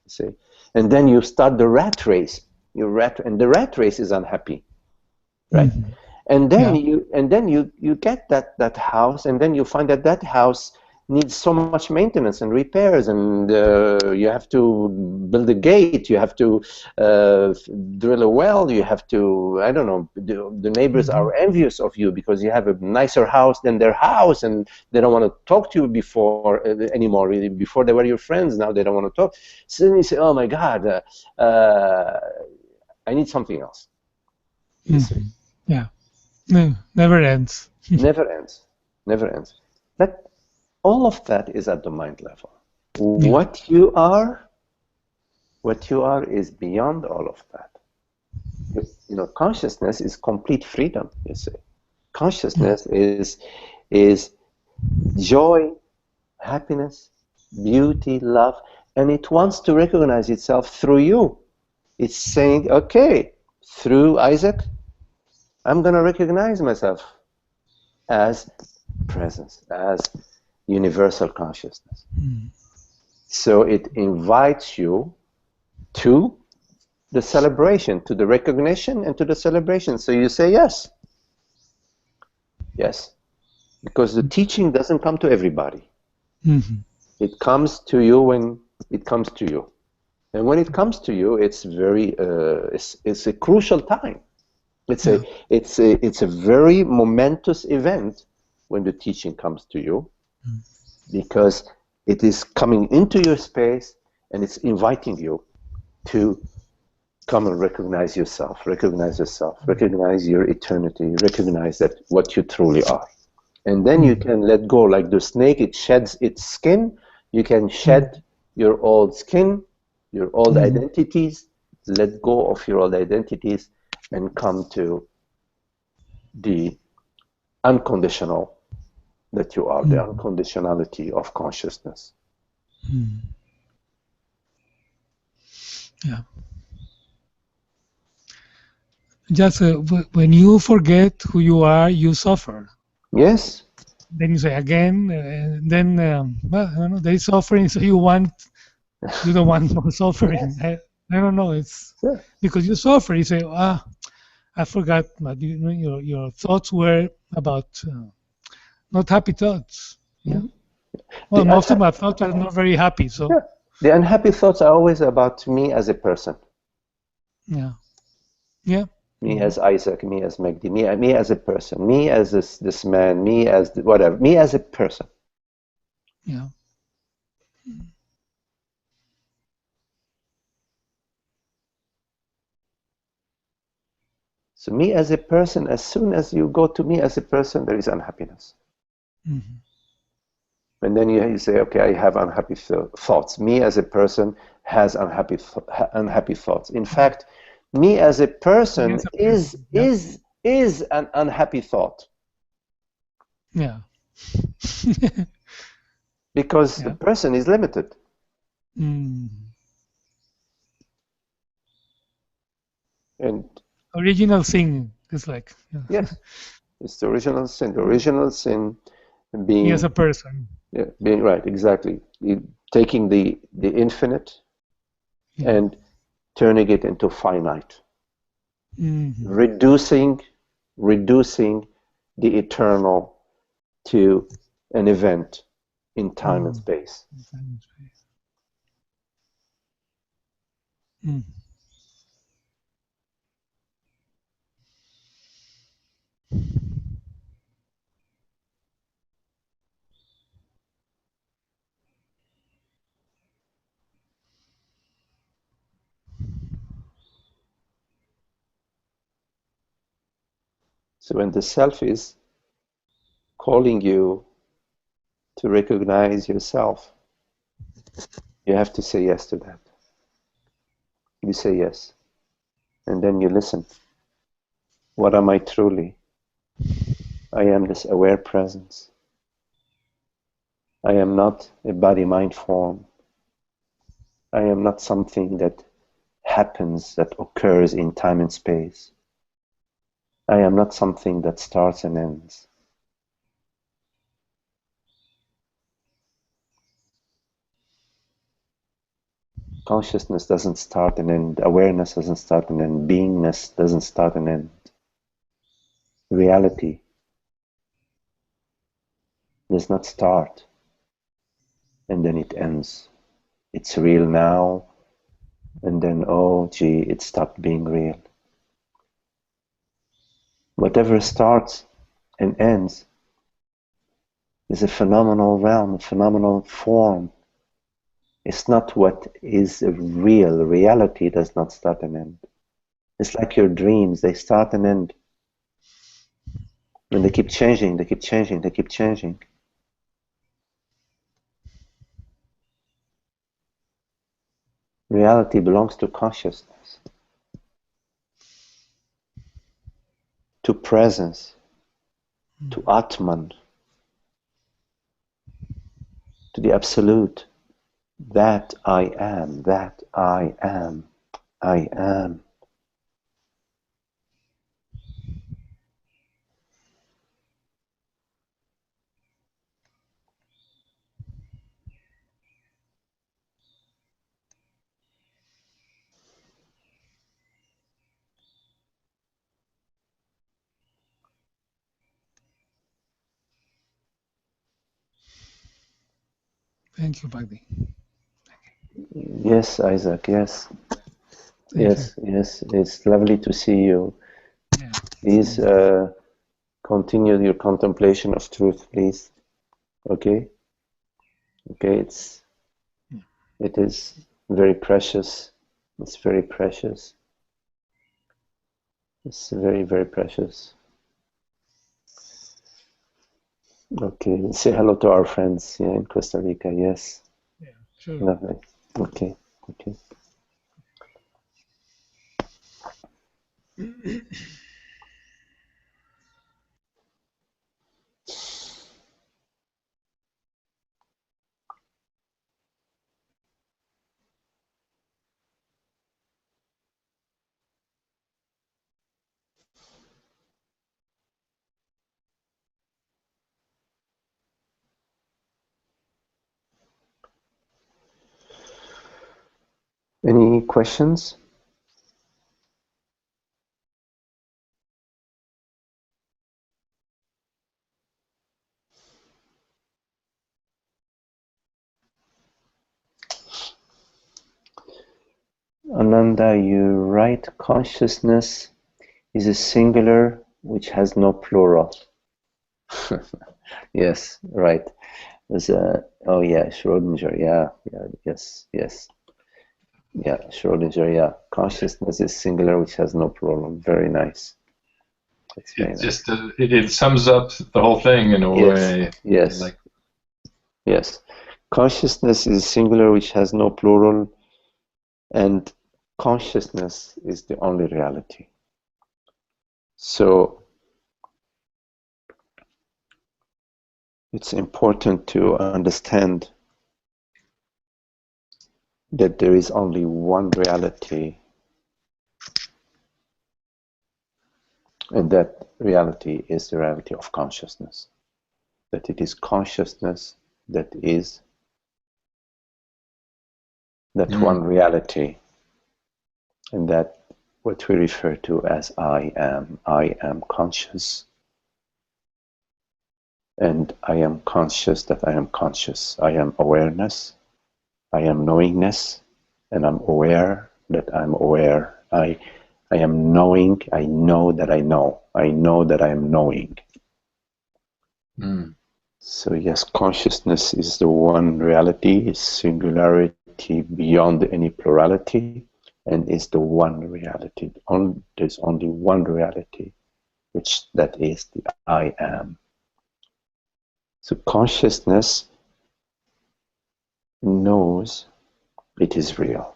You see, and then you start the rat race. And the rat race is unhappy, right? And then you get that house, and then you find that house needs so much maintenance and repairs, and you have to build a gate, you have to drill a well, you have to, I don't know, the neighbors are envious of you because you have a nicer house than their house, and they don't want to talk to you anymore. Really, before they were your friends, now they don't want to talk. So then you say, oh my God, I need something else. Yeah. No, never ends. Never ends. But all of that is at the mind level. Yeah. What you are is beyond all of that. Consciousness is complete freedom, you see. Consciousness is joy, happiness, beauty, love, and it wants to recognize itself through you. It's saying, okay, through Isaac, I'm going to recognize myself as presence, as universal consciousness. So it invites you to the celebration, to the recognition and to the celebration. So you say yes. Yes. Because the teaching doesn't come to everybody. It comes to you when it comes to you. And when it comes to you, it's very it's a crucial time. It's a very momentous event when the teaching comes to you, because it is coming into your space and it's inviting you to come and recognize yourself, recognize your eternity, recognize that what you truly are. And then you can let go, like the snake, it sheds its skin. You can shed your old skin, your old identities, let go of your old identities and come to the unconditional that you are, the unconditionality of consciousness. Yeah. Just when you forget who you are, you suffer. Yes. Then you say again, then well, I don't know, there is suffering, so you don't want more suffering. Yes. I don't know. It's because you suffer. You say, I forgot. But your thoughts were about not happy thoughts. Yeah. Well, most of my thoughts are not very happy. So the unhappy thoughts are always about me as a person. Yeah. Me as Isaac, me as Magdi, me as a person, me as this man, me as whatever, me as a person. Yeah. So me as a person, as soon as you go to me as a person, there is unhappiness. And then you say, okay, I have unhappy thoughts. Me as a person has unhappy thoughts. In fact, me as a person is an unhappy thought. Yeah. Because the person is limited. And original sin is like yes, it's the original sin. The original sin being me as a person. Yeah, being right, exactly. Taking the infinite and turning it into finite. Reducing the eternal to an event in time and space. So when the self is calling you to recognize yourself, you have to say yes to that. You say yes. And then you listen. What am I truly? I am this aware presence. I am not a body-mind form. I am not something that happens, that occurs in time and space. I am not something that starts and ends. Consciousness doesn't start and end. Awareness doesn't start and end. Beingness doesn't start and end. Reality does not start and then it ends. It's real now, and then, oh gee, it stopped being real. Whatever starts and ends is a phenomenal realm, a phenomenal form. It's not what is real. Reality does not start and end. It's like your dreams, they start and end. And they keep changing, they keep changing, they keep changing. Reality belongs to consciousness, to presence, to Atman, to the absolute. That I am, that I am, I am. Thank you, Bhakti. Yes, Isaac, yes. Thank Yes, yes, it's lovely to see you. you. Yeah. Please continue your contemplation of truth, please. Okay? Okay, it is very precious. It's very precious. It's very, very precious. Okay, say hello to our friends here in Costa Rica. Yes. Yeah, sure. Lovely. Okay, okay. Any questions? Ananda, you write consciousness is a singular which has no plural. Yes, right. There's oh yeah, Schrodinger, yeah, yes, yes. Yeah, Schrodinger, yeah. Consciousness is singular which has no plural. Very nice. That's very It's nice. just it sums up the whole thing in a Yes, way. yes, Like, yes. Consciousness is singular which has no plural, and consciousness is the only reality. So it's important to understand that there is only one reality, and that reality is the reality of consciousness. That it is consciousness that is that one reality, and that what we refer to as I am conscious, and I am conscious that I am conscious. I am awareness, I am knowingness, and I'm aware that I'm aware. I am knowing, I know that I know that I am knowing. So yes, consciousness is the one reality, is singularity beyond any plurality, and is the one reality. There's only one reality, which that is the I am. So consciousness knows it is real.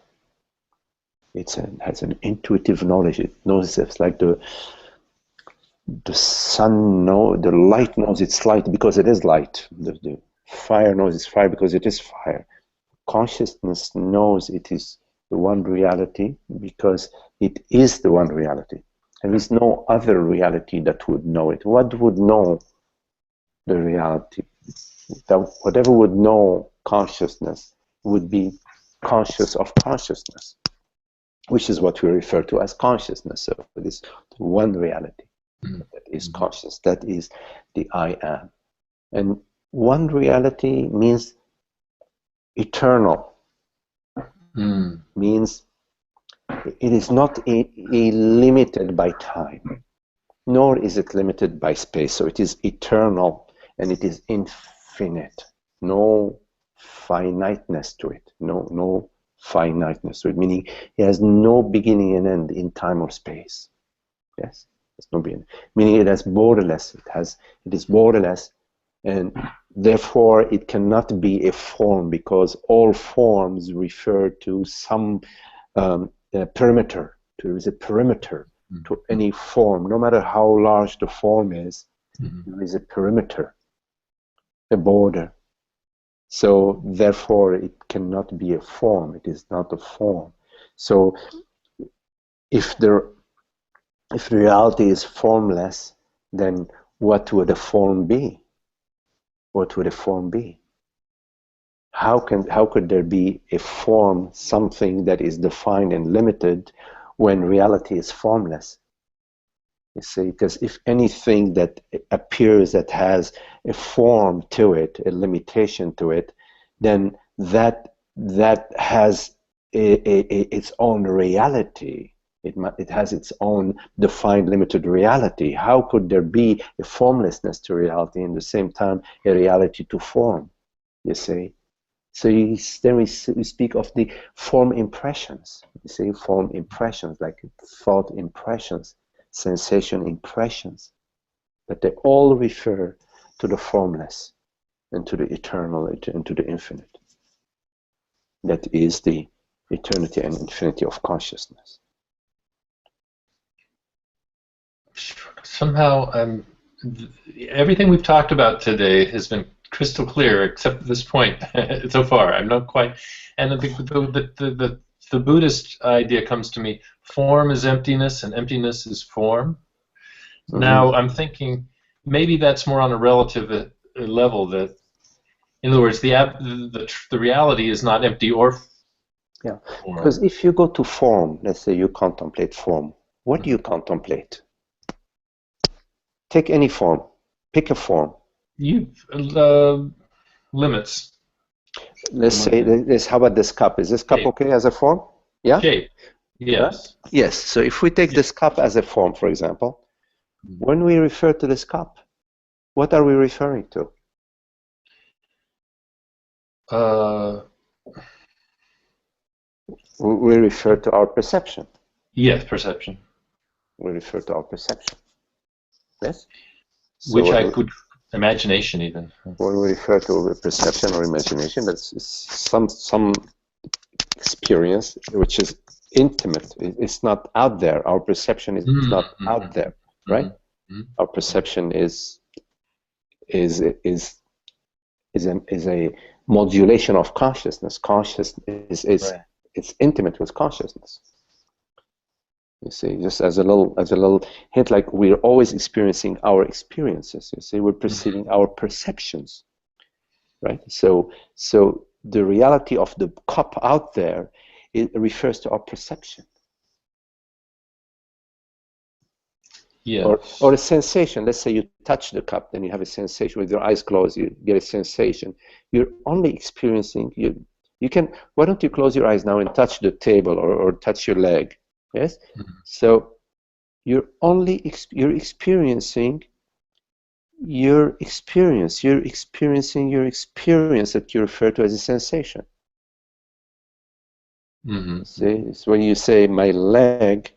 It has an intuitive knowledge. It knows it's like the sun the light knows it's light because it is light. The fire knows it's fire because it is fire. Consciousness knows it is the one reality because it is the one reality. There is no other reality that would know it. What would know the reality? Whatever would know consciousness would be conscious of consciousness, which is what we refer to as consciousness. So it is one reality that is conscious. That is the I am. And one reality means eternal. Means it is not limited by time, nor is it limited by space. So it is eternal and it is infinite. No finiteness to it. No finiteness to it. Meaning it has no beginning and end in time or space. Yes, there's no beginning. Meaning it has borderless. It is borderless, and therefore it cannot be a form because all forms refer to some perimeter. There is a perimeter to any form, no matter how large the form is. There is a perimeter, a border. So therefore it cannot be a form. It is not a form. So if reality is formless, then what would a form be? What would a form be? How could there be a form, something that is defined and limited, when reality is formless? You see, because if anything that appears that has a form to it, a limitation to it, then that has its own reality. It has its own defined, limited reality. How could there be a formlessness to reality and at the same time a reality to form? You see? So then we speak of the form impressions. You see, form impressions, like thought impressions, sensation impressions, but they all refer to the formless and to the eternal and to the infinite. That is the eternity and infinity of consciousness. Somehow, everything we've talked about today has been crystal clear, except at this point so far. I'm not quite. And the Buddhist idea comes to me: form is emptiness, and emptiness is form. Mm-hmm. Now I'm thinking maybe that's more on a relative level. That, in other words, the reality is not empty or form. Yeah. Because if you go to form, let's say you contemplate form, what do you contemplate? Take any form. Pick a form. Limits. Let's say this. How about this cup? Is this cup Shape. Okay as a form? Yeah. Shape. Yes. Right? Yes. So if we take this cup as a form, for example, when we refer to this cup, what are we referring to? We refer to our perception. Yes, perception. We refer to our perception. Yes. So which I could imagination even. When we refer to perception or imagination, that's some experience which is intimate. It's not out there. Our perception is not out there, right? Our perception is a modulation of consciousness. Consciousness is it's intimate with consciousness. You see, just as a little hint, like we're always experiencing our experiences. You see, we're perceiving our perceptions, right? So the reality of the cup out there, it refers to our perception. Yes. Or a sensation. Let's say you touch the cup, then you have a sensation. With your eyes closed, you get a sensation. You're only experiencing. You can. Why don't you close your eyes now and touch the table or touch your leg? Yes. So you're experiencing your experience. You're experiencing your experience that you refer to as a sensation. See, so when you say my leg,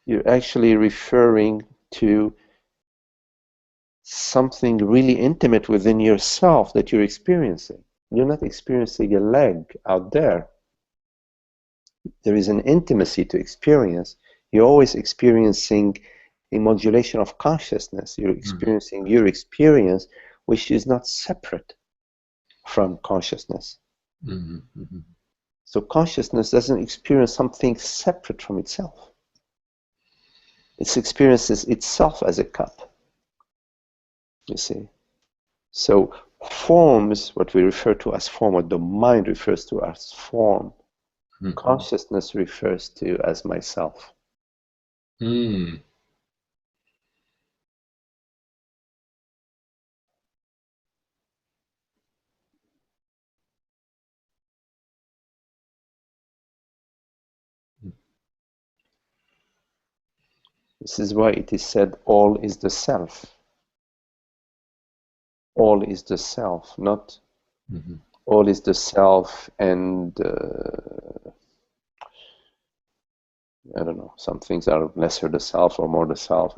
you're actually referring to something really intimate within yourself that you're experiencing. You're not experiencing a leg out there. There is an intimacy to experience. You're always experiencing a modulation of consciousness. You're experiencing your experience, which is not separate from consciousness. So consciousness doesn't experience something separate from itself. It experiences itself as a cup. You see? So forms, what we refer to as form, what the mind refers to as form, consciousness refers to as myself. This is why it is said all is the self. All is the self, not all is the self and I don't know, some things are lesser the self or more the self.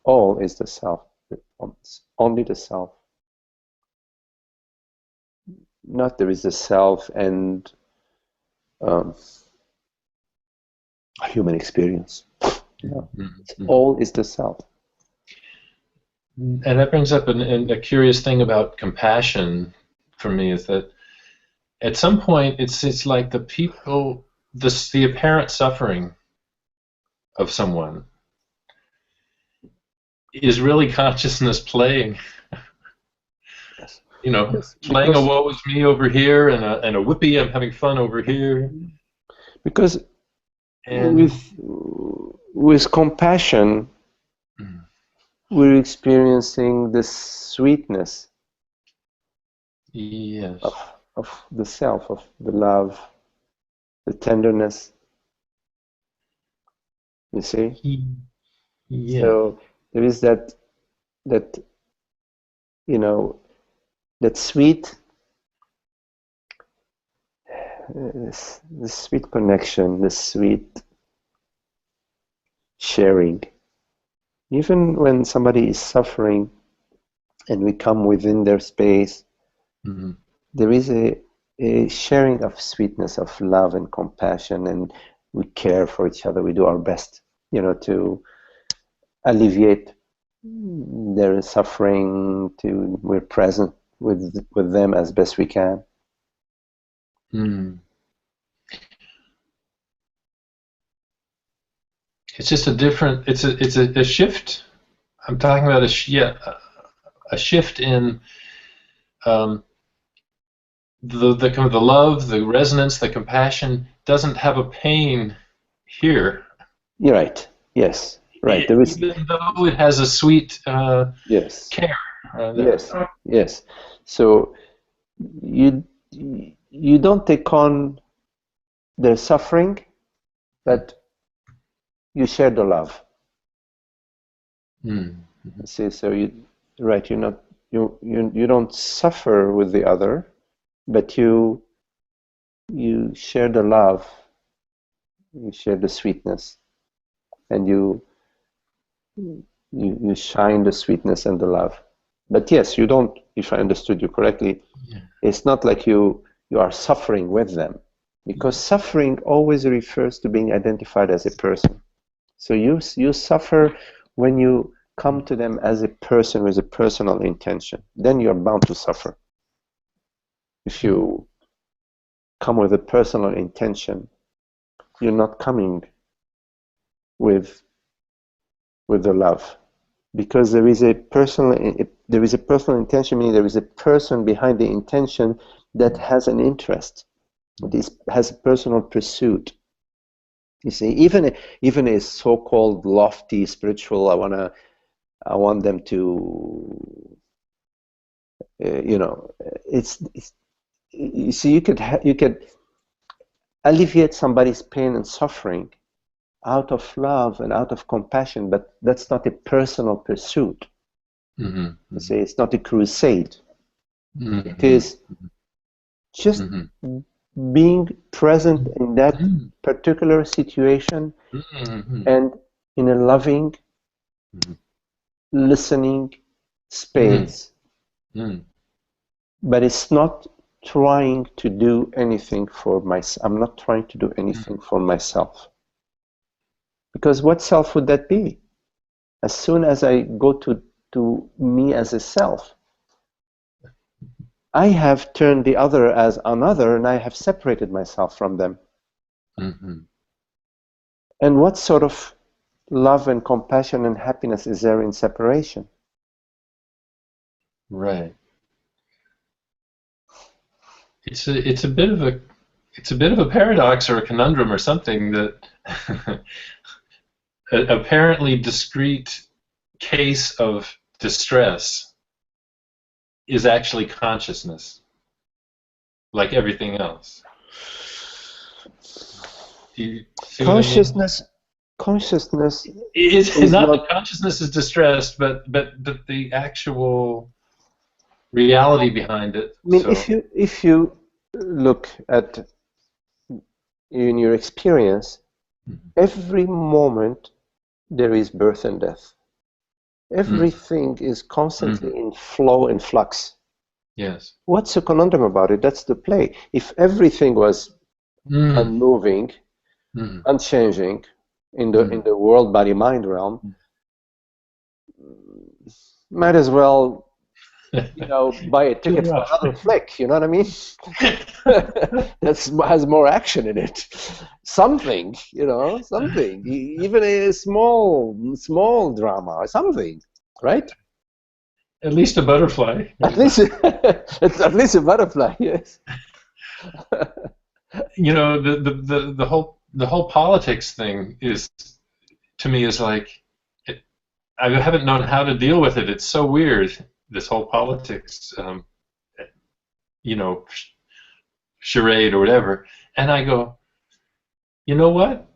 All is the self, only the self. Not there is a self and human experience. All is the self. And that brings up a curious thing about compassion for me, is that at some point it's like the apparent suffering of someone is really consciousness playing. Yes. You know, yes, playing a woe is me over here and a whippy I'm having fun over here. Because with compassion, we're experiencing the sweetness of the self, of the love, the tenderness. You see? Yeah. So there is that you know, that sweet, the sweet connection, the sweet sharing. Even when somebody is suffering and we come within their space, Mm-hmm. there is a sharing of sweetness, of love and compassion, and we care for each other. We do our best, to alleviate their suffering. We're present with them as best we can. Mm. It's just a different. It's a shift. I'm talking about a shift in the kind of the love, the resonance, the compassion doesn't have a pain here. You're right. Yes. Right. There is. Even though it has a sweet Yes. care. Yes. Yes. So you don't take on their suffering, but you share the love. Mm-hmm. See, so you don't suffer with the other, but you share the love, you share the sweetness, and you shine the sweetness and the love. But yes, you don't, if I understood you correctly, it's not like you are suffering with them, because suffering always refers to being identified as a person. So you suffer when you come to them as a person with a personal intention. Then you're bound to suffer. If you come with a personal intention, you're not coming with the love, because there is a personal intention, meaning there is a person behind the intention that has an interest, has a personal pursuit. You see, even a so-called lofty spiritual, I want them to, it's you see, you could alleviate somebody's pain and suffering out of love and out of compassion, but that's not a personal pursuit. Mm-hmm. You see, it's not a crusade. Mm-hmm. It is just being present in that particular situation and in a loving, listening space. But it's not trying to do anything for myself. I'm not trying to do anything for myself. Because what self would that be? As soon as I go to me as a self, I have turned the other as another, and I have separated myself from them. Mm-hmm. And what sort of love and compassion and happiness is there in separation? Right. It's a bit of a paradox or a conundrum or something, that an apparently discrete case of distress is actually consciousness, like everything else. Do you see Consciousness is not that consciousness is distressed, but the actual reality behind it. I mean, if you look at in your experience, every moment there is birth and death. Everything is constantly in flow and flux. Yes. What's a conundrum about it? That's the play. If everything was unmoving, unchanging in the world body mind realm, might as well buy a ticket for another flick. You know what I mean? That has more action in it. Something, something. Even a small drama, something, right? At least a butterfly. At least a butterfly. Yes. The whole politics thing is, to me, is like, I haven't known how to deal with it. It's so weird, this whole politics, charade or whatever. And I go, You know what?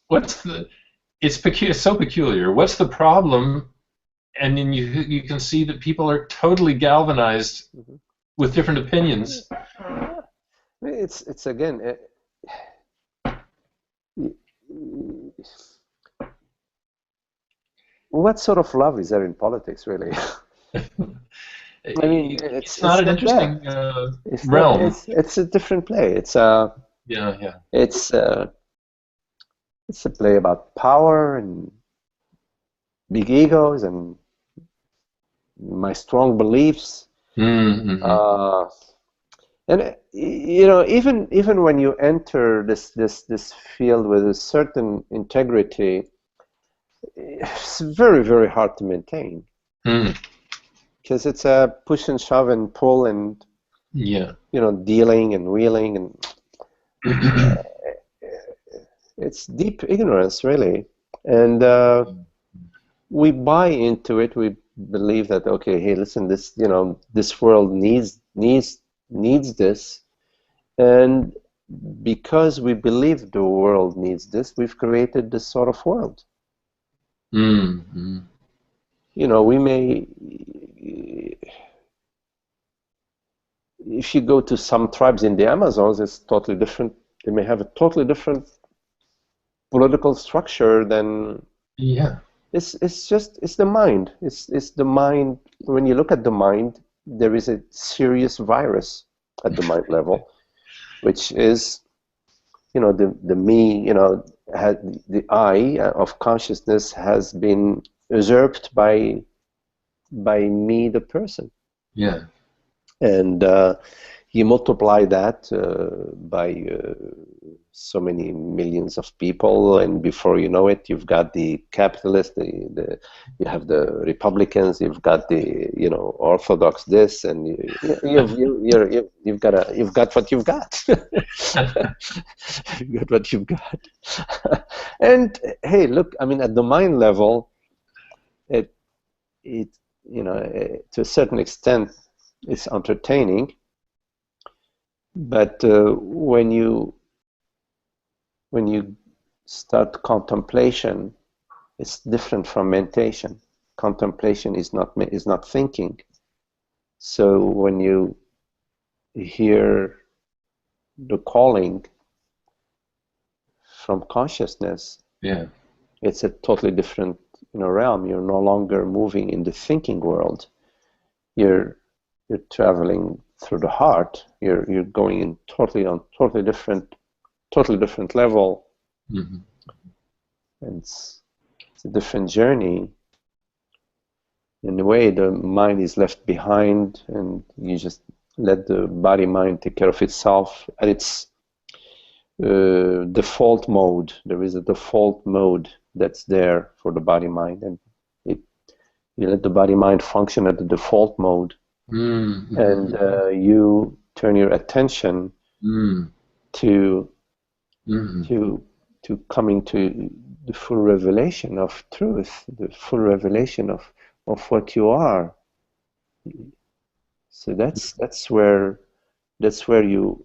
What's the? It's so peculiar. What's the problem? And then you can see that people are totally galvanized Mhm. with different opinions. It's again. What sort of love is there in politics, really? I mean, It's not it's an not there. interesting It's not. realm. It's a different play. Yeah, yeah. It's it's a play about power and big egos and my strong beliefs. Mm-hmm. And you know, even when you enter this field with a certain integrity, it's very hard to maintain Mm. because it's a push and shove and pull and Yeah. you know dealing and wheeling and it's deep ignorance really. And we buy into it. We believe that okay, hey, listen, this you know this world needs this, and because we believe the world needs this, we've created this sort of world. Mm-hmm. You know, we may, if you go to some tribes in the Amazons, it's totally different. They may have a totally different political structure than. Yeah. It's just it's the mind. It's the mind. When you look at the mind, there is a serious virus at the mind level, which is you know the me you know the I of consciousness has been usurped by me the person, Yeah. and you multiply that by so many millions of people, and before you know it, you've got the capitalists, you have the Republicans, you've got the you know Orthodox this, and you've got what you've got. You've got what you've got. And hey, look, I mean, at the mind level, it you know to a certain extent, it's entertaining. But when you start contemplation, it's different from meditation. Contemplation is not thinking. So when you hear the calling from consciousness, Yeah. it's a totally different realm. You're no longer moving in the thinking world. You're traveling through the heart. You're going in totally different level. Mm-hmm. And it's a different journey. In a way, the mind is left behind, and you just let the body mind take care of itself at its default mode. There is a default mode that's there for the body mind, and you let the body mind function at the default mode, Mm-hmm. and you turn your attention Mm-hmm. to Mm-hmm. to coming to the full revelation of truth, the full revelation of what you are. So that's where you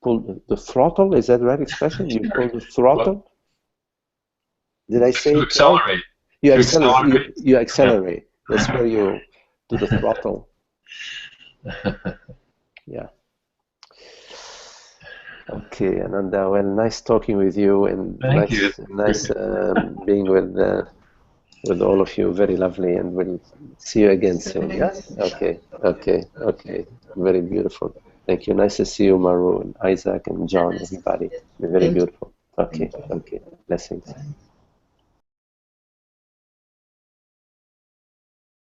pull the throttle. Is that the right expression? You pull the Well, throttle. Did I say to it right? accelerate. You To accelerate. accelerate. You Yeah. accelerate. That's where you do the throttle. Yeah. Okay, Ananda. Well, nice talking with you, and Thank you. nice being with all of you. Very lovely, and we'll see you again soon. Yeah. Okay. Okay. Okay. Very beautiful. Thank you. Nice to see you, Maru and Isaac and John. Everybody. Very beautiful. Okay. Okay. Blessings.